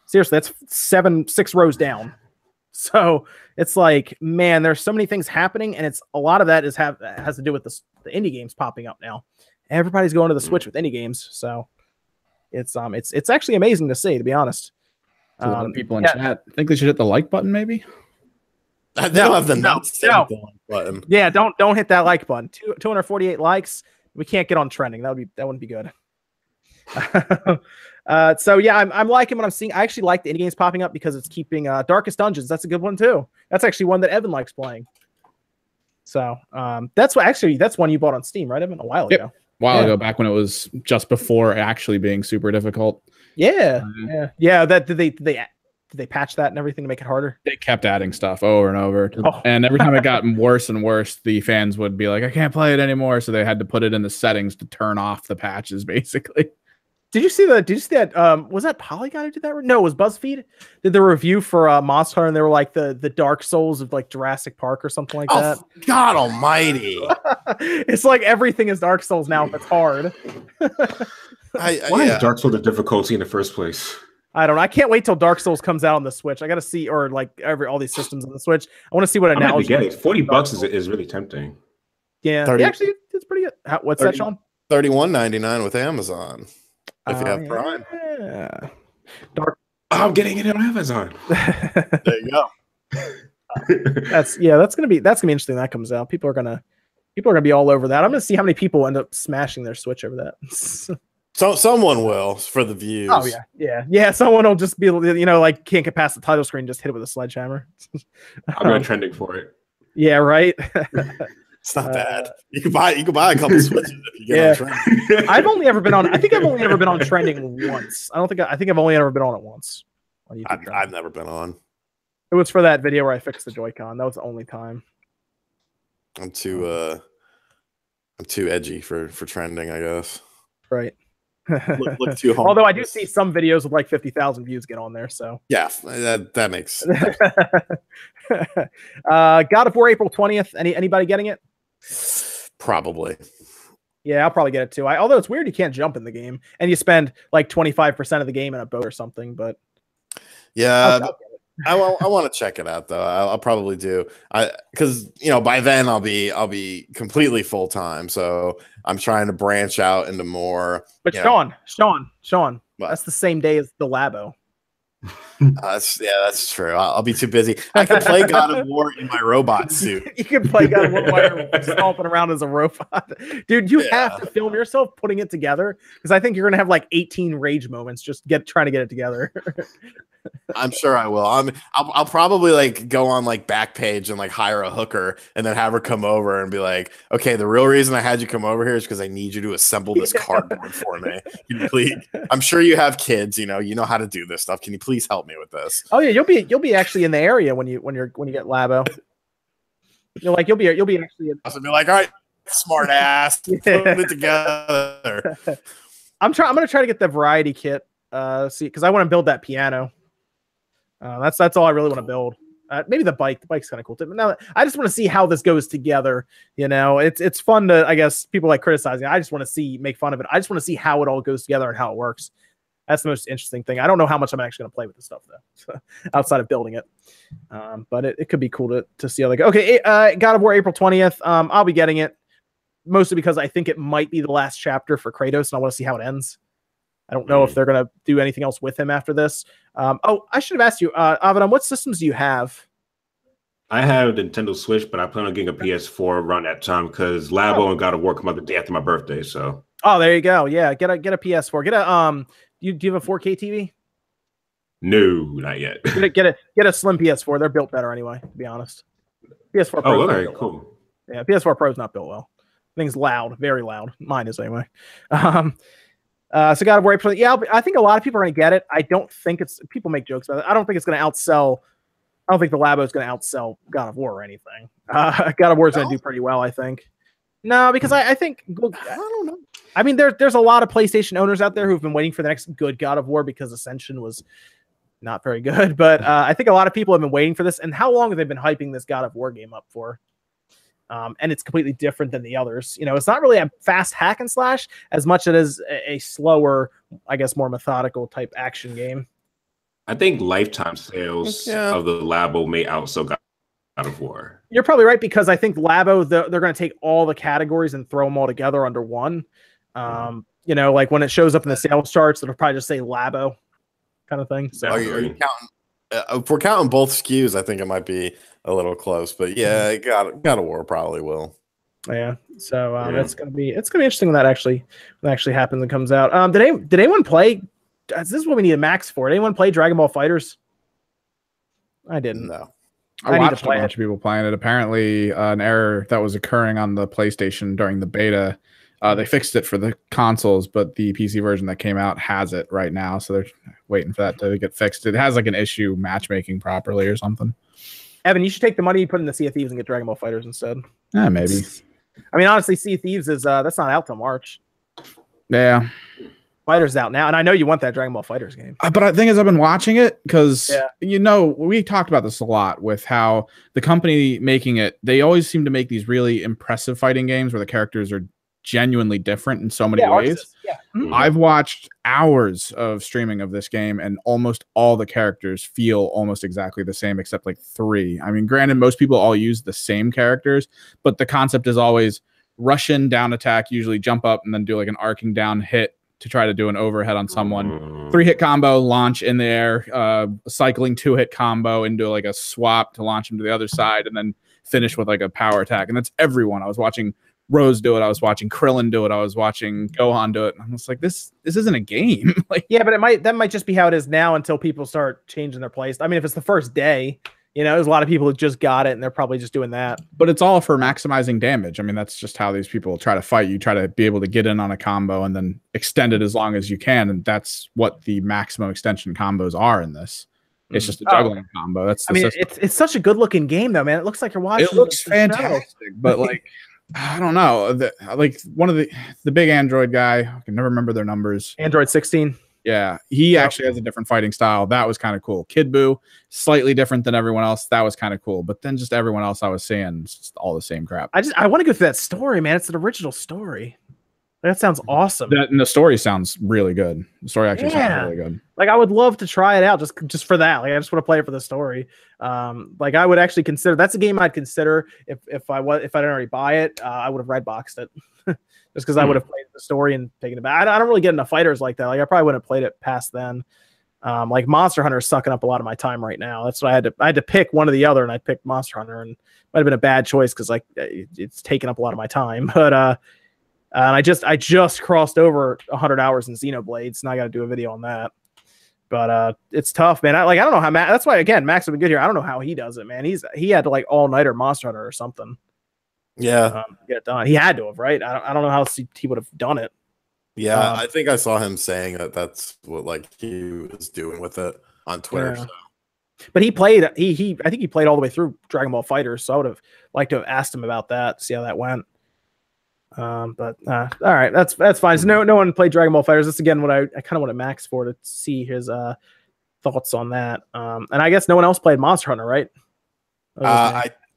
6 rows down. So it's like, man, there's so many things happening, and it's a lot of that has to do with the indie games popping up now. Everybody's going to the Switch with indie games, so it's actually amazing to see, to be honest. People in chat think they should hit the like button, maybe. They don't have the like button. Yeah, don't hit that like button. 248 likes. We can't get on trending. That wouldn't be good. So yeah, I'm liking what I'm seeing. I actually like the indie games popping up because it's keeping Darkest Dungeons. That's a good one too. That's actually one that Evan likes playing. So that's one you bought on Steam, right, Evan? A while ago. A while ago, back when it was just before actually being super difficult. Yeah. That did they patch that and everything to make it harder? They kept adding stuff over and over, and every time it got worse and worse, the fans would be like, "I can't play it anymore," so they had to put it in the settings to turn off the patches, basically. Did you see that? Was that Polygon who did that? No, it was BuzzFeed. Did the review for Monster Hunter, and they were like the Dark Souls of like Jurassic Park or something like that. God Almighty! It's like everything is Dark Souls now if it's hard. Why is Dark Souls a difficulty in the first place? I don't know. I can't wait till Dark Souls comes out on the Switch. I got to see, or like all these systems on the Switch. I want to see what analogy. $40 is really tempting. Yeah, 30, actually, it's pretty good. What's 30, that, Sean? $31.99 with Amazon if you have Prime. Yeah. I'm getting it on Amazon. There you go. That's gonna be interesting. That comes out. People are gonna be all over that. I'm gonna see how many people end up smashing their Switch over that. So someone will for the views. Oh yeah. Someone will just be, like can't get past the title screen, just hit it with a sledgehammer. I'm going trending for it. Yeah, right. It's not bad. You could buy a couple Switches if you get on trending. I've only ever been on. I think I've only ever been on trending once. I think I've only ever been on it once. I've never been on. It was for that video where I fixed the Joy-Con. That was the only time. I'm too edgy for trending, I guess. Right. Look too home. Although I do see some videos with like 50,000 views get on there. So yeah, that makes. God of War April 20th. Anybody getting it? Probably. Yeah, I'll probably get it too. Although it's weird, you can't jump in the game, and you spend like 25% of the game in a boat or something. But yeah. I want to check it out though. I'll probably do. Because by then I'll be completely full time. So I'm trying to branch out into more. But Sean, what? That's the same day as the Labo. That's true. I'll be too busy. I can play God of War in my robot suit. You can play God of War while you're stomping around as a robot, dude. You have to film yourself putting it together because I think you're gonna have like 18 rage moments just trying to get it together. I'm sure I will. I'll probably like go on like Backpage and like hire a hooker and then have her come over and be like, okay, the real reason I had you come over here is because I need you to assemble this cardboard for me. Can you please? I'm sure you have kids. You know how to do this stuff. Can you please help me with this? Oh yeah, you'll be actually in the area when you get Labo. You'll be actually. I'll be like, all right, smart ass, put it together. I'm gonna try to get the variety kit. Because I want to build that piano. That's all I really want to build. Maybe the bike. The bike's kind of cool too. But now I just want to see how this goes together. It's fun to, I guess, people like criticizing. I just want to make fun of it. I just want to see how it all goes together and how it works. That's the most interesting thing. I don't know how much I'm actually going to play with this stuff though, outside of building it. But it could be cool to see how they go. Okay, God of War April 20th. I'll be getting it mostly because I think it might be the last chapter for Kratos, and I want to see how it ends. I don't know if they're going to do anything else with him after this. I should have asked you, Avidan, what systems do you have? I have a Nintendo Switch, but I plan on getting a PS4 around that time because Labo and God of War come out the day after my birthday. So. Oh, there you go. Yeah, get a PS4. Get a do you have a 4K TV? No, not yet. Get a slim PS4. They're built better anyway, to be honest. PS4 Pro. Oh, okay, cool. Well. Yeah, PS4 Pro is not built well. Thing's loud, very loud. Mine is anyway. So God of War, I think a lot of people are going to get it. I don't think people make jokes about it. I don't think it's going to outsell. I don't think the Labo is going to outsell God of War or anything. God of War is going to do pretty well, I think. No, because I think, I don't know. I mean, there's a lot of PlayStation owners out there who've been waiting for the next good God of War because Ascension was not very good. But I think a lot of people have been waiting for this. And how long have they been hyping this God of War game up for? And it's completely different than the others. It's not really a fast hack and slash as much as a slower, I guess, more methodical type action game. I think lifetime sales of the Labo may outsell God of War. You're probably right because I think Labo, they're going to take all the categories and throw them all together under one. Like when it shows up in the sales charts, it'll probably just say Labo kind of thing. So are you counting? If we're counting both SKUs, I think it might be a little close, but yeah, God of War probably will. Yeah, so it's gonna be interesting when that actually happens and comes out. Did anyone play? This is what we need a max for. Did anyone play Dragon Ball FighterZ? I didn't. No. I watched a bunch of people playing it. Apparently, an error that was occurring on the PlayStation during the beta. They fixed it for the consoles, but the PC version that came out has it right now, so they're waiting for that to get fixed. It has like an issue matchmaking properly or something. Evan, you should take the money you put in the Sea of Thieves and get Dragon Ball FighterZ instead. Yeah, maybe. I mean, honestly, Sea of Thieves is that's not out till March. Yeah. FighterZ out now, and I know you want that Dragon Ball FighterZ game. But the thing is, I've been watching it because, we talked about this a lot with how the company making it, they always seem to make these really impressive fighting games where the characters are genuinely different in so many ways. Yeah. Mm-hmm. I've watched hours of streaming of this game, and almost all the characters feel almost exactly the same, except like 3. I mean, granted, most people all use the same characters, but the concept is always rush in, down attack, usually jump up, and then do like an arcing down hit to try to do an overhead on someone. 3-hit combo, launch in the air, cycling 2-hit combo into like a swap to launch him to the other side, and then finish with like a power attack. And that's everyone. I was watching Rose do it. I was watching Krillin do it. I was watching Gohan do it. And I'm just like, this isn't a game. Like, yeah, but that might just be how it is now until people start changing their plays. I mean, if it's the first day, you know, there's a lot of people who just got it and they're probably just doing that. But it's all for maximizing damage. I mean, that's just how these people try to fight. You try to be able to get in on a combo and then extend it as long as you can. And that's what the maximum extension combos are in this. It's just a juggling combo. That's the system. It's such a good looking game though, man. It looks like you're watching. It looks fantastic, but like, I don't know. Like one of the big Android guy, I can never remember their numbers. Android 16. Yeah, he actually has a different fighting style. That was kind of cool. Kid Buu, slightly different than everyone else. That was kind of cool. But then just everyone else I was seeing, it's just all the same crap. I want to go through that story, man. It's an original story. That sounds awesome. And the story sounds really good. The story actually sounds really good. Like I would love to try it out just for that. Like I just want to play it for the story. Like I would actually consider that's a game I'd consider if I didn't already buy it. I would have red boxed it. Just because I would have played the story and taken it back. I don't really get into fighters like that. Like I probably wouldn't have played it past then. Like Monster Hunter is sucking up a lot of my time right now. That's what I had to pick one or the other, and I picked Monster Hunter, and it might have been a bad choice because like it's taking up a lot of my time. But and I just crossed over 100 hours in Xenoblades, and I got to do a video on that. But it's tough, man. I don't know how That's why again Max would be good here. I don't know how he does it, man. He had to like all nighter Monster Hunter or something. Yeah, get it done. He had to have, right? I don't know how he would have done it. Yeah, I think I saw him saying that's what like he was doing with it on Twitter. Yeah. So. But he played. I think he played all the way through Dragon Ball FighterZ. So I would have liked to have asked him about that, see how that went. But all right, that's fine. So no one played Dragon Ball FighterZ. That's again what I kind of wanted Max for to see his thoughts on that. And I guess no one else played Monster Hunter, right?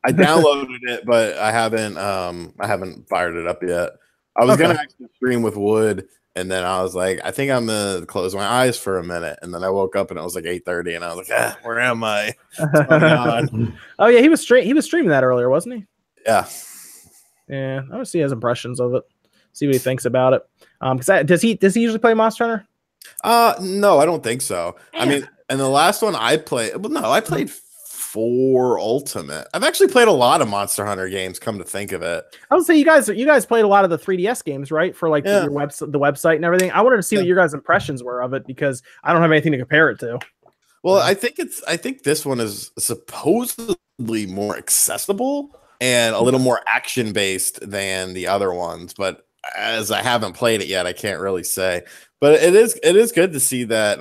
I downloaded it, but I haven't fired it up yet. I was gonna actually stream with Wood, and then I was like, I think I'm gonna close my eyes for a minute, and then I woke up and it was like 8:30, and I was like, where am I? What's going on? Oh yeah, he was streaming that earlier, wasn't he? Yeah. Yeah, I want to see his impressions of it, see what he thinks about it. Does he usually play Monster Hunter? No, I don't think so. Yeah. I mean, and the last one I played, I played 4 Ultimate. I've actually played a lot of Monster Hunter games. Come to think of it, I would say you guys played a lot of the 3DS games, right? For like the website and everything. I wanted to see what your guys' impressions were of it because I don't have anything to compare it to. Well, I think this one is supposedly more accessible and a little more action based than the other ones, but as I haven't played it yet, I can't really say. But it is good to see that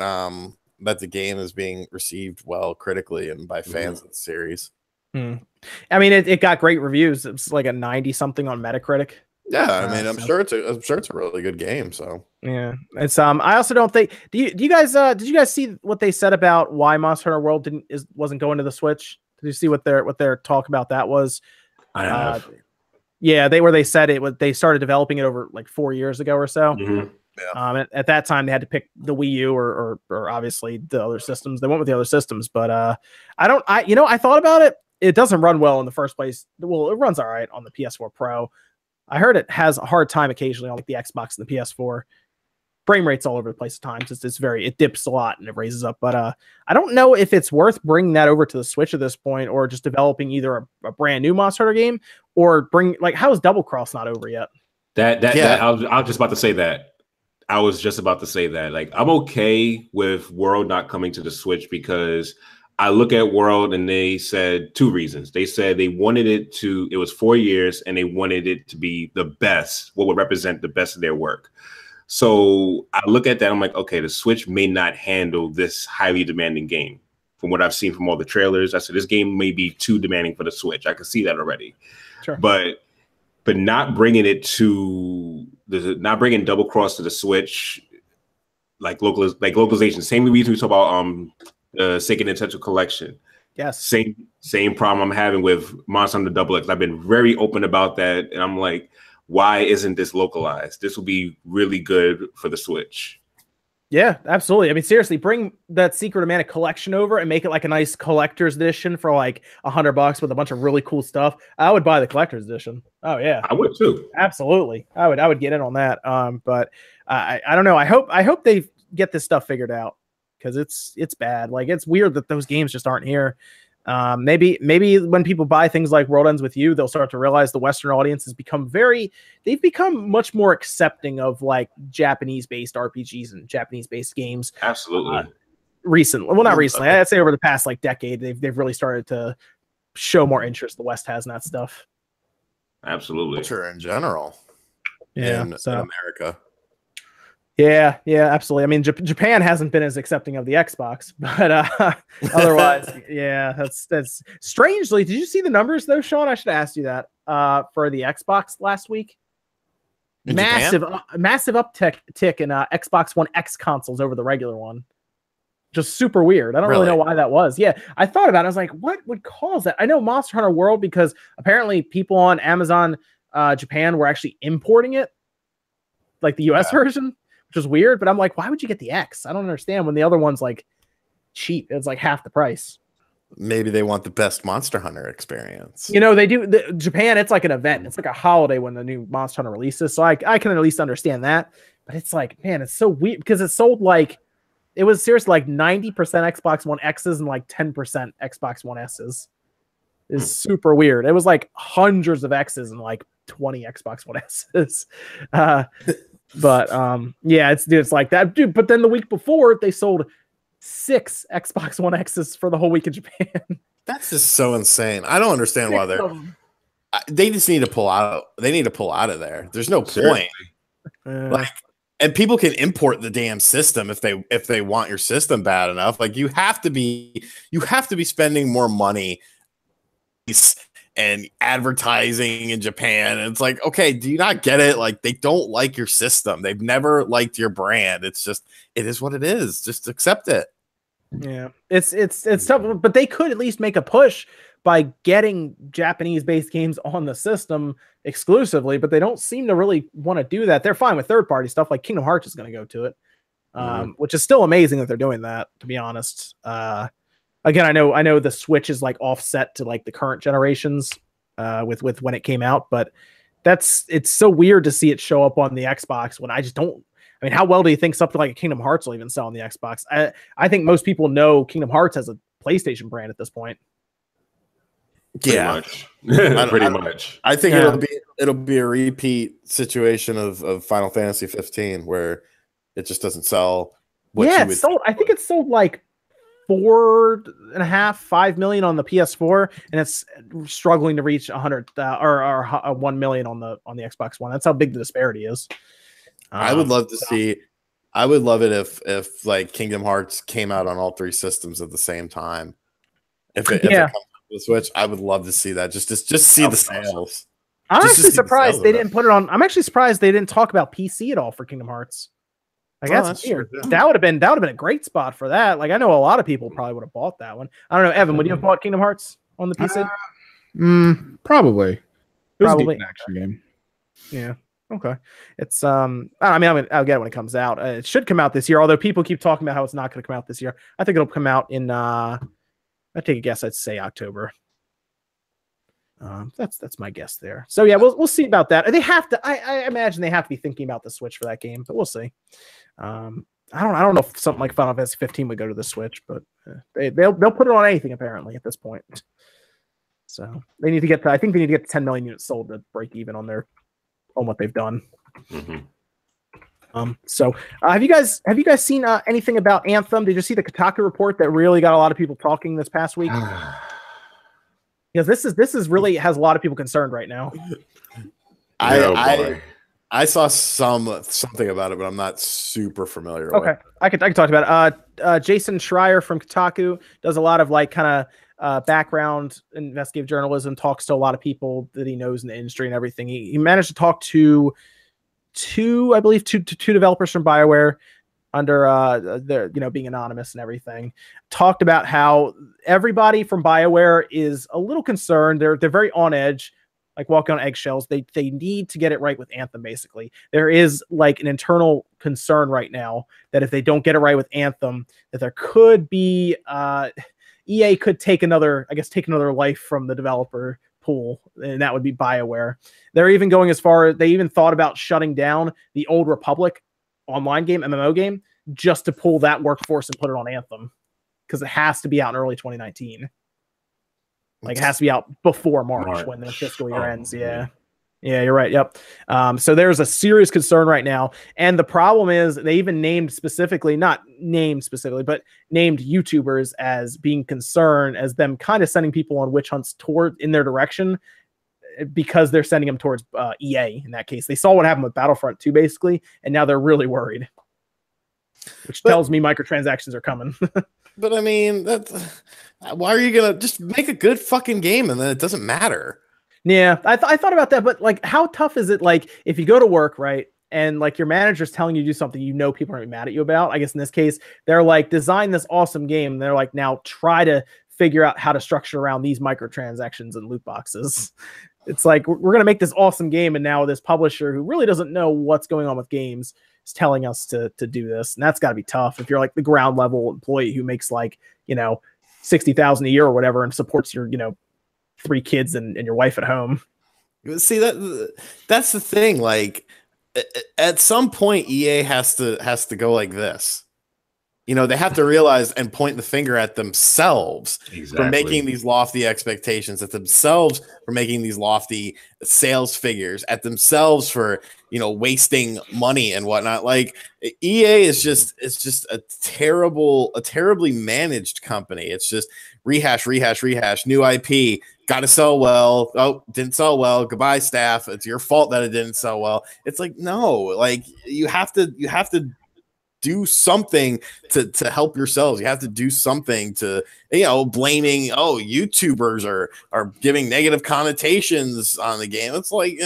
that the game is being received well critically and by fans of the series. I mean, it got great reviews. It's like a 90 something on Metacritic. Yeah, I mean, I'm sure it's a really good game. So yeah, it's I also don't think. Did you guys see what they said about why Monster Hunter World wasn't going to the Switch? Did you see what their talk about that was? I have. Yeah, they said they started developing it over like 4 years ago or so. Yeah. At that time they had to pick the Wii U or obviously the other systems. They went with the other systems, but I thought about it. It doesn't run well in the first place. Well, it runs all right on the PS4 Pro. I heard it has a hard time occasionally on like the Xbox and the PS4. Frame rate's all over the place at times. It dips a lot and it raises up. But I don't know if it's worth bringing that over to the Switch at this point, or just developing either a brand new Monster Hunter game, or how is Double Cross not over yet? I was just about to say that. I was just about to say that. Like, I'm okay with World not coming to the Switch because I look at World and they said 2 reasons. They said they wanted it was 4 years and they wanted it to be the best, what would represent the best of their work. So I look at that, I'm like, okay, the Switch may not handle this highly demanding game. From what I've seen from all the trailers, I said this game may be too demanding for the Switch. I can see that already. Sure. But not bringing Double Cross to the Switch, localization. Same reason we talk about the Sega Nintendo Collection. Yes. Same problem I'm having with Monster Hunter Double X. I've been very open about that, and I'm like, why isn't this localized? This will be really good for the Switch. Yeah, absolutely. I mean, seriously, bring that Secret of Mana collection over and make it like a nice collector's edition for like $100 with a bunch of really cool stuff. I would buy the collector's edition. Oh yeah, I would too. Absolutely, I would get in on that. But I don't know. I hope they get this stuff figured out, because it's bad. Like, it's weird that those games just aren't here. Maybe when people buy things like World Ends With You, they'll start to realize the Western audience has become they've become much more accepting of like Japanese-based RPGs and Japanese-based games. Absolutely. Recently, well, not recently. I'd say over the past like decade, they've really started to show more interest. The West has in that stuff. Absolutely. Culture in general. Yeah. In America. Yeah, absolutely. I mean, Japan hasn't been as accepting of the Xbox, but otherwise, yeah, that's strangely. Did you see the numbers though, Sean? I should have asked you that for the Xbox last week. Massive uptick in Xbox One X consoles over the regular one. Just super weird. I don't really know why that was. Yeah, I thought about it. I was like, what would cause that? I know Monster Hunter World, because apparently people on Amazon Japan were actually importing it, like the US version. Which is weird, but I'm like, why would you get the X? I don't understand when the other one's like cheap. It's like half the price. Maybe they want the best Monster Hunter experience. You know, they do. Japan, it's like an event. It's like a holiday when the new Monster Hunter releases. So I can at least understand that. But it's like, man, it's so weird because it sold like, it was seriously like 90% Xbox One X's and like 10% Xbox One S's. It's super weird. It was like hundreds of X's and like 20 Xbox One S's. But yeah, it's like that, dude. But then the week before, they sold 6 Xbox One X's for the whole week in Japan. That's just so insane. I don't understand why they just need to pull out. They need to pull out of there. There's no point. And people can import the damn system if they want your system bad enough. Like, you have to be spending more money and advertising in Japan. And it's like, okay, do you not get it? Like, they don't like your system. They've never liked your brand. It's just, it is what it is. Just accept it. Yeah, it's tough, but they could at least make a push by getting Japanese-based games on the system exclusively, but they don't seem to really want to do that. They're fine with third-party stuff, like Kingdom Hearts is going to go to it, which is still amazing that they're doing that, to be honest. Again, I know the Switch is like offset to like the current generations with when it came out, but it's so weird to see it show up on the Xbox when I just don't. I mean, how well do you think something like a Kingdom Hearts will even sell on the Xbox? I think most people know Kingdom Hearts as a PlayStation brand at this point. Yeah, pretty much. I think it'll be a repeat situation of Final Fantasy 15 where it just doesn't sell. It sold. I think it sold like 4.5-5 million on the PS4, and it's struggling to reach 100 or 1 million on the Xbox One. That's how big the disparity is. I would love to see. I would love it if like Kingdom Hearts came out on all 3 systems at the same time. If it comes to the Switch, I would love to see that. Just see the sales. I'm actually surprised they didn't put it on. I'm actually surprised they didn't talk about PC at all for Kingdom Hearts. Like, that's weird. True, yeah. That would have been a great spot for that. Like, I know a lot of people probably would have bought that one. I don't know, Evan, would you have bought Kingdom Hearts on the PC? Probably. It was a decent action game. Yeah. Okay. It's I mean, I'll get it when it comes out. It should come out this year, although people keep talking about how it's not going to come out this year. I think it'll come out in I take a guess, I'd say October. That's my guess there. So yeah, we'll see about that. They have to. I imagine they have to be thinking about the Switch for that game, but we'll see. I don't know if something like Final Fantasy 15 would go to the Switch, but they'll put it on anything apparently at this point. So they need to get to. I think they need to get to 10 million units sold to break even on what they've done. So have you guys seen anything about Anthem? Did you see the Kotaku report that really got a lot of people talking this past week? Because this is really has a lot of people concerned right now. I saw something about it, but I'm not super familiar with it. I can talk about it. Jason Schreier from Kotaku does a lot of like kind of background investigative journalism, talks to a lot of people that he knows in the industry and everything. He managed to talk to two developers from BioWare under their, being anonymous and everything. Talked about how everybody from BioWare is a little concerned. They're very on edge like walking on eggshells. They need to get it right with Anthem. Basically, there is like an internal concern right now that if they don't get it right with Anthem, that there could be EA could take another life from the developer pool, and that would be BioWare. They're even going as far as they even thought about shutting down the Old Republic online game, MMO game, just to pull that workforce and put it on Anthem, because it has to be out in early 2019. Like it has to be out before March. When the fiscal year ends. Yeah. Yeah, you're right. Yep. So there's a serious concern right now. And the problem is they even named specifically, not named specifically, but named YouTubers as being concerned, as them kind of sending people on witch hunts toward in their direction, because they're sending them towards EA in that case. They saw what happened with Battlefront 2 basically, and now they're really worried. Which tells me microtransactions are coming. But I mean, why are you gonna just make a good fucking game and then it doesn't matter? Yeah, I thought about that, but like, how tough is it? Like, if you go to work, right, and like your manager's telling you to do something, you know, people are gonna be mad at you about. I guess in this case, they're like, design this awesome game. And they're like, now try to figure out how to structure around these microtransactions and loot boxes. It's like, we're gonna make this awesome game, and now this publisher who really doesn't know what's going on with games is telling us to do this, and that's got to be tough if you're like the ground level employee who makes like, you know, $60,000 a year or whatever and supports your, you know, 3 kids and your wife at home. See, that's the thing. Like at some point, EA has to go like this. You know, they have to realize and point the finger at themselves for making these lofty expectations, at themselves for making these lofty sales figures, at themselves for, you know, wasting money and whatnot. Like EA is just a terribly managed company. It's just rehash, new IP, got to sell well. Oh, didn't sell well. Goodbye, staff. It's your fault that it didn't sell well. It's like, no, like you have to do something to help yourselves. You have to do something to, you know, blaming, YouTubers are giving negative connotations on the game. It's like,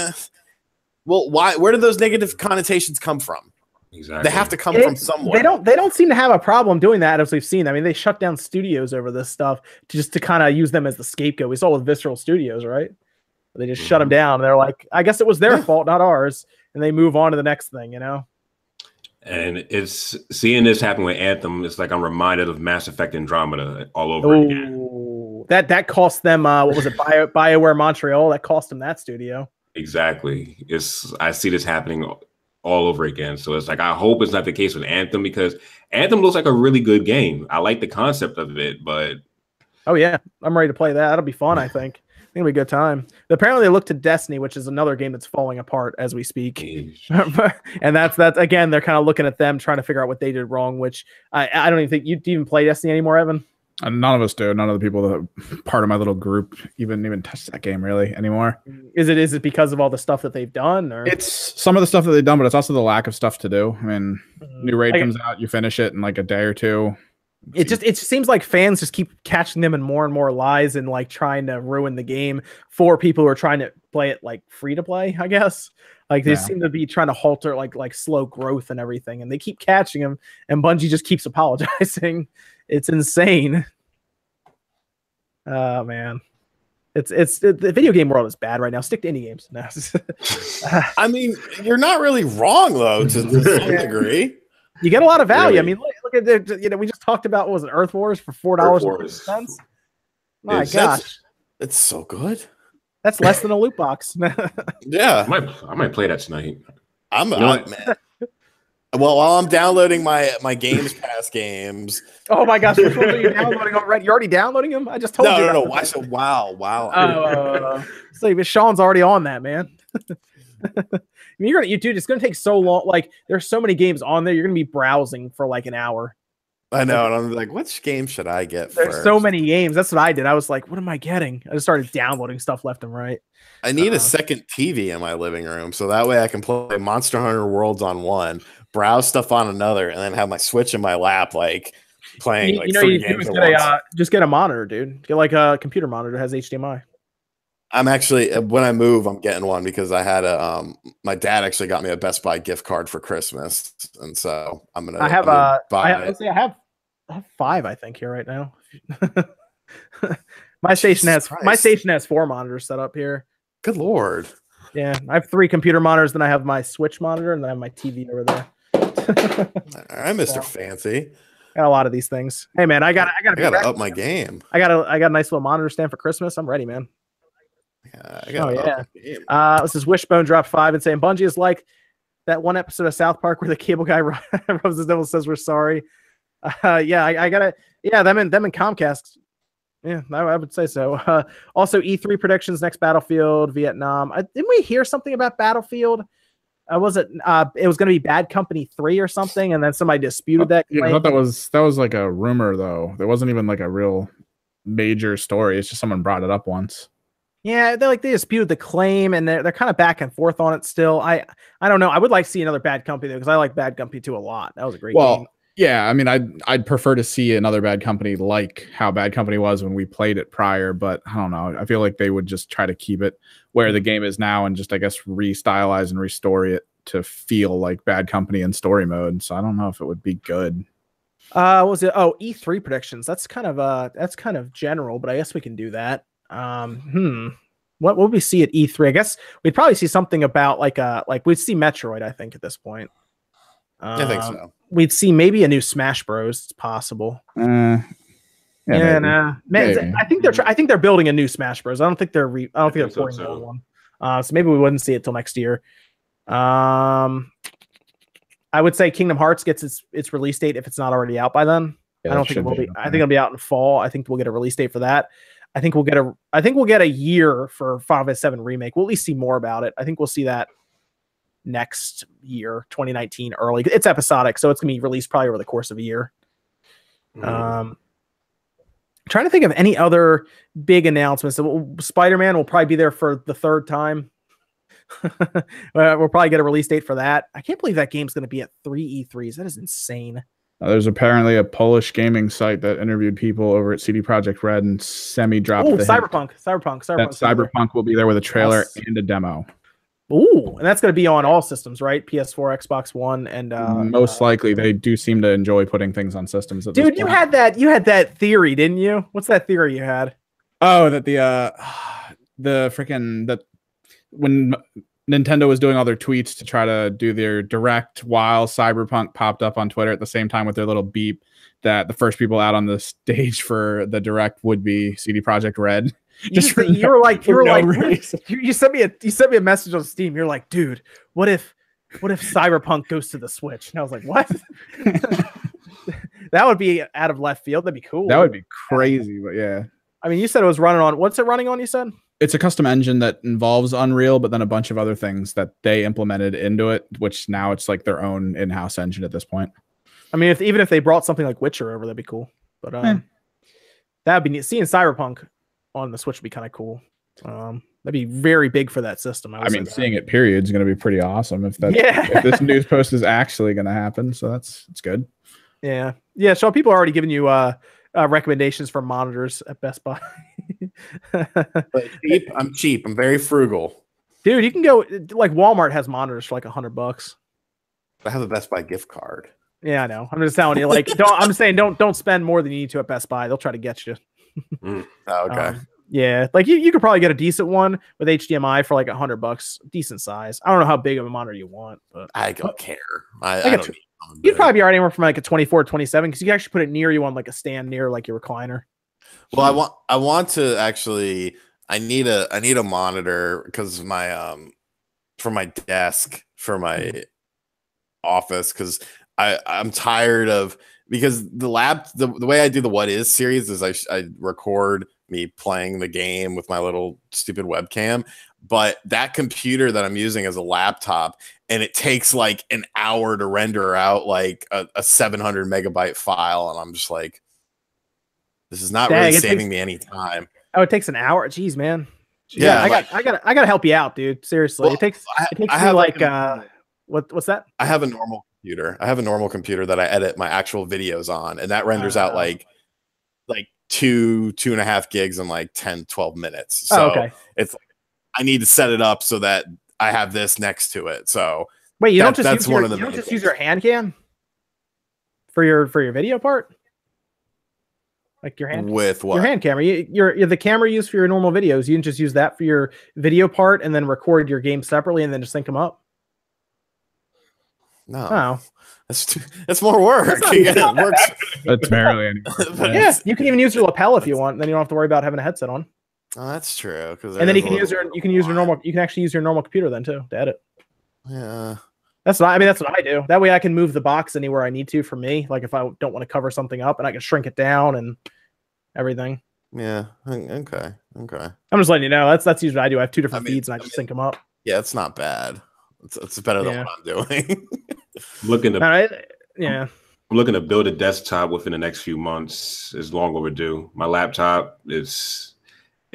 well, why? Where did those negative connotations come from? Exactly. They have to come from somewhere. They don't seem to have a problem doing that, as we've seen. I mean, they shut down studios over this stuff to kind of use them as the scapegoat. We saw with Visceral Studios, right? They just shut them down. They're like, I guess it was their fault, not ours. And they move on to the next thing, you know? And it's seeing this happen with Anthem. It's like I'm reminded of Mass Effect Andromeda all over again. That cost them. What was it? BioWare Montreal. That cost them that studio. Exactly. I see this happening all over again. So it's like, I hope it's not the case with Anthem, because Anthem looks like a really good game. I like the concept of it, but oh yeah, I'm ready to play that. That'll be fun. I think it'll be a good time. But apparently they look to Destiny, which is another game that's falling apart as we speak. And that's again, they're kind of looking at them trying to figure out what they did wrong, which I don't even think you even play Destiny anymore, Evan. None of us do. None of the people that are part of my little group even touch that game really anymore. Is it because of all the stuff that they've done, or it's some of the stuff that they've done, but it's also the lack of stuff to do. I mean, new raid comes out, you finish it in like a day or two. It just seems like fans just keep catching them in more and more lies and like trying to ruin the game for people who are trying to play it like free to play, I guess. Like they seem to be trying to halter like slow growth and everything, and they keep catching them, and Bungie just keeps apologizing. It's insane. Oh man, it's the video game world is bad right now. Stick to indie games. No. I mean, you're not really wrong though, to some degree. You get a lot of value. Really? I mean, look at the, you know, we just talked about, what was it, Earth Wars for $4.50. My gosh, it's so good. That's less than a loot box. Yeah, I might play that tonight. Man. Well, while I'm downloading my Games Pass games. Oh my gosh, which ones are you downloading already? You're already downloading them? I just told you. No. I said wow. So Sean's already on that, man. I mean, it's gonna take so long. Like, there's so many games on there. You're gonna be browsing for like an hour. I know, and I'm like, which game should I get? There's so many games. That's what I did. I was like, what am I getting? I just started downloading stuff left and right. I need a second TV in my living room, so that way I can play Monster Hunter Worlds on one, browse stuff on another, and then have my Switch in my lap, like playing like 3 games at once. Just get a monitor, dude. Get like a computer monitor that has HDMI. I'm actually, when I move, I'm getting one because I had my dad actually got me a Best Buy gift card for Christmas, and so I'm gonna. I have 5, I think, here right now. My station has 4 monitors set up here. Good Lord. Yeah, I have 3 computer monitors, then I have my Switch monitor, and then I have my TV over there. All right, Mr. Fancy. Got a lot of these things. Hey man, I gotta up my game. I got a nice little monitor stand for Christmas. I'm ready, man. I gotta up my game. This is Wishbone Drop 5 and saying Bungie is like that one episode of South Park where the cable guy rubs his nipple, says we're sorry. I gotta them and Comcast. Yeah, I would say so. Also, E3 predictions, next Battlefield, Vietnam. Didn't we hear something about Battlefield? It was going to be Bad Company 3 or something, and then somebody disputed that claim. Yeah, I thought that was like a rumor, though. There wasn't even like a real major story. It's just someone brought it up once. Yeah, they disputed the claim, and they're kind of back and forth on it still. I don't know. I would like to see another Bad Company though, because I like Bad Company 2 a lot. That was a great game. Yeah, I mean, I'd prefer to see another Bad Company like how Bad Company was when we played it prior, but I don't know. I feel like they would just try to keep it where the game is now and just, I guess, restylize and restore it to feel like Bad Company in story mode. So I don't know if it would be good. What was it? Oh, E3 predictions. That's kind of general, but I guess we can do that. What would we see at E3? I guess we'd probably see something about like we'd see Metroid, I think, at this point. I think so. We'd see maybe a new Smash Bros. It's possible. Man, I think they're building a new Smash Bros. I don't think they're porting the old one. So maybe we wouldn't see it till next year. I would say Kingdom Hearts gets its release date if it's not already out by then. Yeah, I don't think it will be. I think it'll be out in fall. I think we'll get a release date for that. I think we'll get a year for Final Fantasy 7 Remake. We'll at least see more about it. I think we'll see that next year, 2019 early. It's episodic, so it's gonna be released probably over the course of a year. Trying to think of any other big announcements. Spider-Man will probably be there for the 3rd time. We'll probably get a release date for that. I can't believe that game's going to be at 3 E3s. That is insane. There's apparently a Polish gaming site that interviewed people over at CD Projekt Red and semi-dropped the Cyberpunk. Cyberpunk will be there with a trailer and a demo. Ooh, and that's going to be on all systems, right? PS4, Xbox One, and most likely they do seem to enjoy putting things on systems. Dude, you had that theory, didn't you? What's that theory you had? Oh, that when Nintendo was doing all their tweets to try to do their direct while Cyberpunk popped up on Twitter at the same time with their little beep, that the first people out on the stage for the direct would be CD Projekt Red. You sent me a message on Steam. You're like, dude, what if Cyberpunk goes to the Switch? And I was like, what? That would be out of left field. That'd be cool. That would be crazy, but yeah. I mean, you said it was running on. What's it running on? You said it's a custom engine that involves Unreal, but then a bunch of other things that they implemented into it, which now it's like their own in-house engine at this point. I mean, even if they brought something like Witcher over, that'd be cool. But that'd be neat. Seeing Cyberpunk on the Switch would be kind of cool. That'd be very big for that system. I mean, seeing it period is going to be pretty awesome if this news post is actually going to happen. So it's good. Yeah. So people are already giving you recommendations for monitors at Best Buy. But I'm cheap. I'm very frugal. Dude, you can go like Walmart has monitors for like $100. I have a Best Buy gift card. Yeah, I know. I'm just telling you, like, don't spend more than you need to at Best Buy. They'll try to get you. Okay. Yeah, like you could probably get a decent one with HDMI for like $100, decent size. I don't know how big of a monitor you want, but I don't care. You'd probably be right anywhere from like a 24, 27 because you can actually put it near you on like a stand near like your recliner. Well, I want to actually. I need a monitor because my for my desk for my office because I'm tired of because the way I do the What Is series is I record me playing the game with my little stupid webcam, but that computer that I'm using is a laptop and it takes like an hour to render out like a 700 megabyte file. And I'm just like, this is not really saving me any time. Oh, it takes an hour. Jeez, man. Yeah. I gotta help you out, dude. Seriously. Well, it takes me like, what's that? I have a normal computer. I have a normal computer that I edit my actual videos on, and that renders out like 2.5 gigs in like 10-12 minutes. So it's like I need to set it up so that I have this next to it. So wait, you don't just use your hand cam for your video part? Like your hand with what? Your hand camera. You're the camera used for your normal videos. You can just use that for your video part and then record your game separately and then just sync them up. No, that's more work. It works. That's barely any work. Yeah, you can even use your lapel if you want. Then you don't have to worry about having a headset on. Oh, that's true. And then you can use your normal. You can actually use your normal computer then too to edit. Yeah. That's what I do. That way I can move the box anywhere I need to for me. Like if I don't want to cover something up and I can shrink it down and everything. Yeah. Okay. I'm just letting you know. That's usually what I do. I have two different feeds and I just sync them up. Yeah, it's not bad. It's better than what I'm doing. I'm looking to build a desktop within the next few months. It's long overdue. My laptop is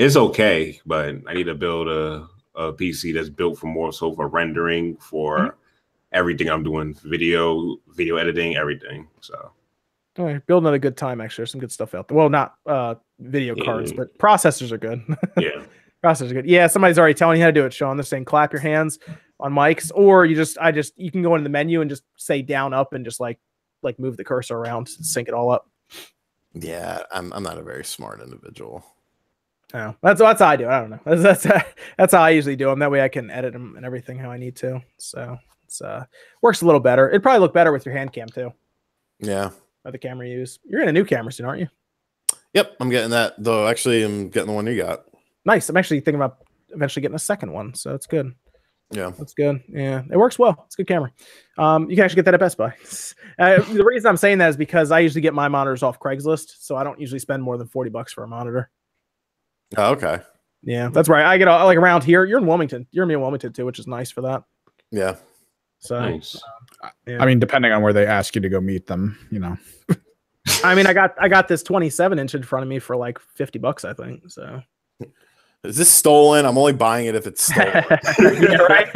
okay, but I need to build a PC that's built for more so for rendering, for everything I'm doing, video editing, everything. So building at a good time. Actually, there's some good stuff out there. Well, not video cards, but processors are good. Yeah. Processors are good. Yeah, somebody's already telling you how to do it, Sean. They're saying clap your hands on mics, or you can go into the menu and just say down, up, and just like move the cursor around, sync it all up. Yeah, I'm not a very smart individual. Oh, that's how I do it. I don't know. That's how I usually do them. That way I can edit them and everything how I need to. So it's works a little better. It'd probably look better with your hand cam too. Yeah. Or the camera you use. You're in a new camera soon, aren't you? Yep, I'm getting that though. Actually, I'm getting the one you got. Nice. I'm actually thinking about eventually getting a second one, so it's good. Yeah, that's good. Yeah, it works well. It's a good camera. You can actually get that at Best Buy. The reason I'm saying that is because I usually get my monitors off Craigslist, so I don't usually spend more than $40 for a monitor. Oh, okay. Yeah, that's right. I get like around here. You're in Wilmington. You're in Wilmington too, which is nice for that. Yeah. So, nice. I mean, depending on where they ask you to go meet them, I mean, I got this 27-inch in front of me for like $50, I think. So. Is this stolen? I'm only buying it if it's stolen. Yeah, right.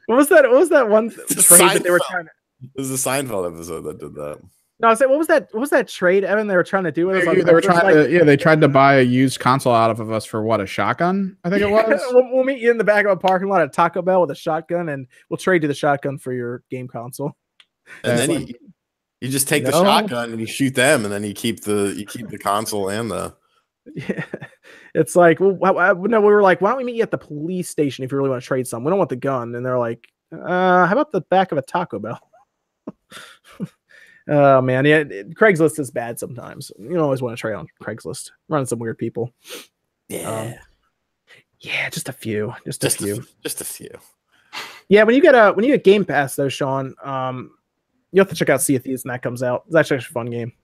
What was that one trade that they were trying to? This is a Seinfeld episode that did that. No, I said, what was that trade, Evan? They were trying to do it. They tried to buy a used console out of us for what, a shotgun? I think it was. We'll meet you in the back of a parking lot at Taco Bell with a shotgun, and we'll trade you the shotgun for your game console. And then you just take the shotgun and you shoot them, and then you keep the console and the. Yeah, it's like, well, no, we were like, why don't we meet you at the police station if you really want to trade something? We don't want the gun. And they're like, how about the back of a Taco Bell? Oh man, yeah, Craigslist is bad sometimes. You don't always want to trade on Craigslist. Running some weird people. Yeah, just a few, just a few. Yeah, when you get Game Pass though, Sean, you have to check out Sea of Thieves when that comes out. It's actually a fun game.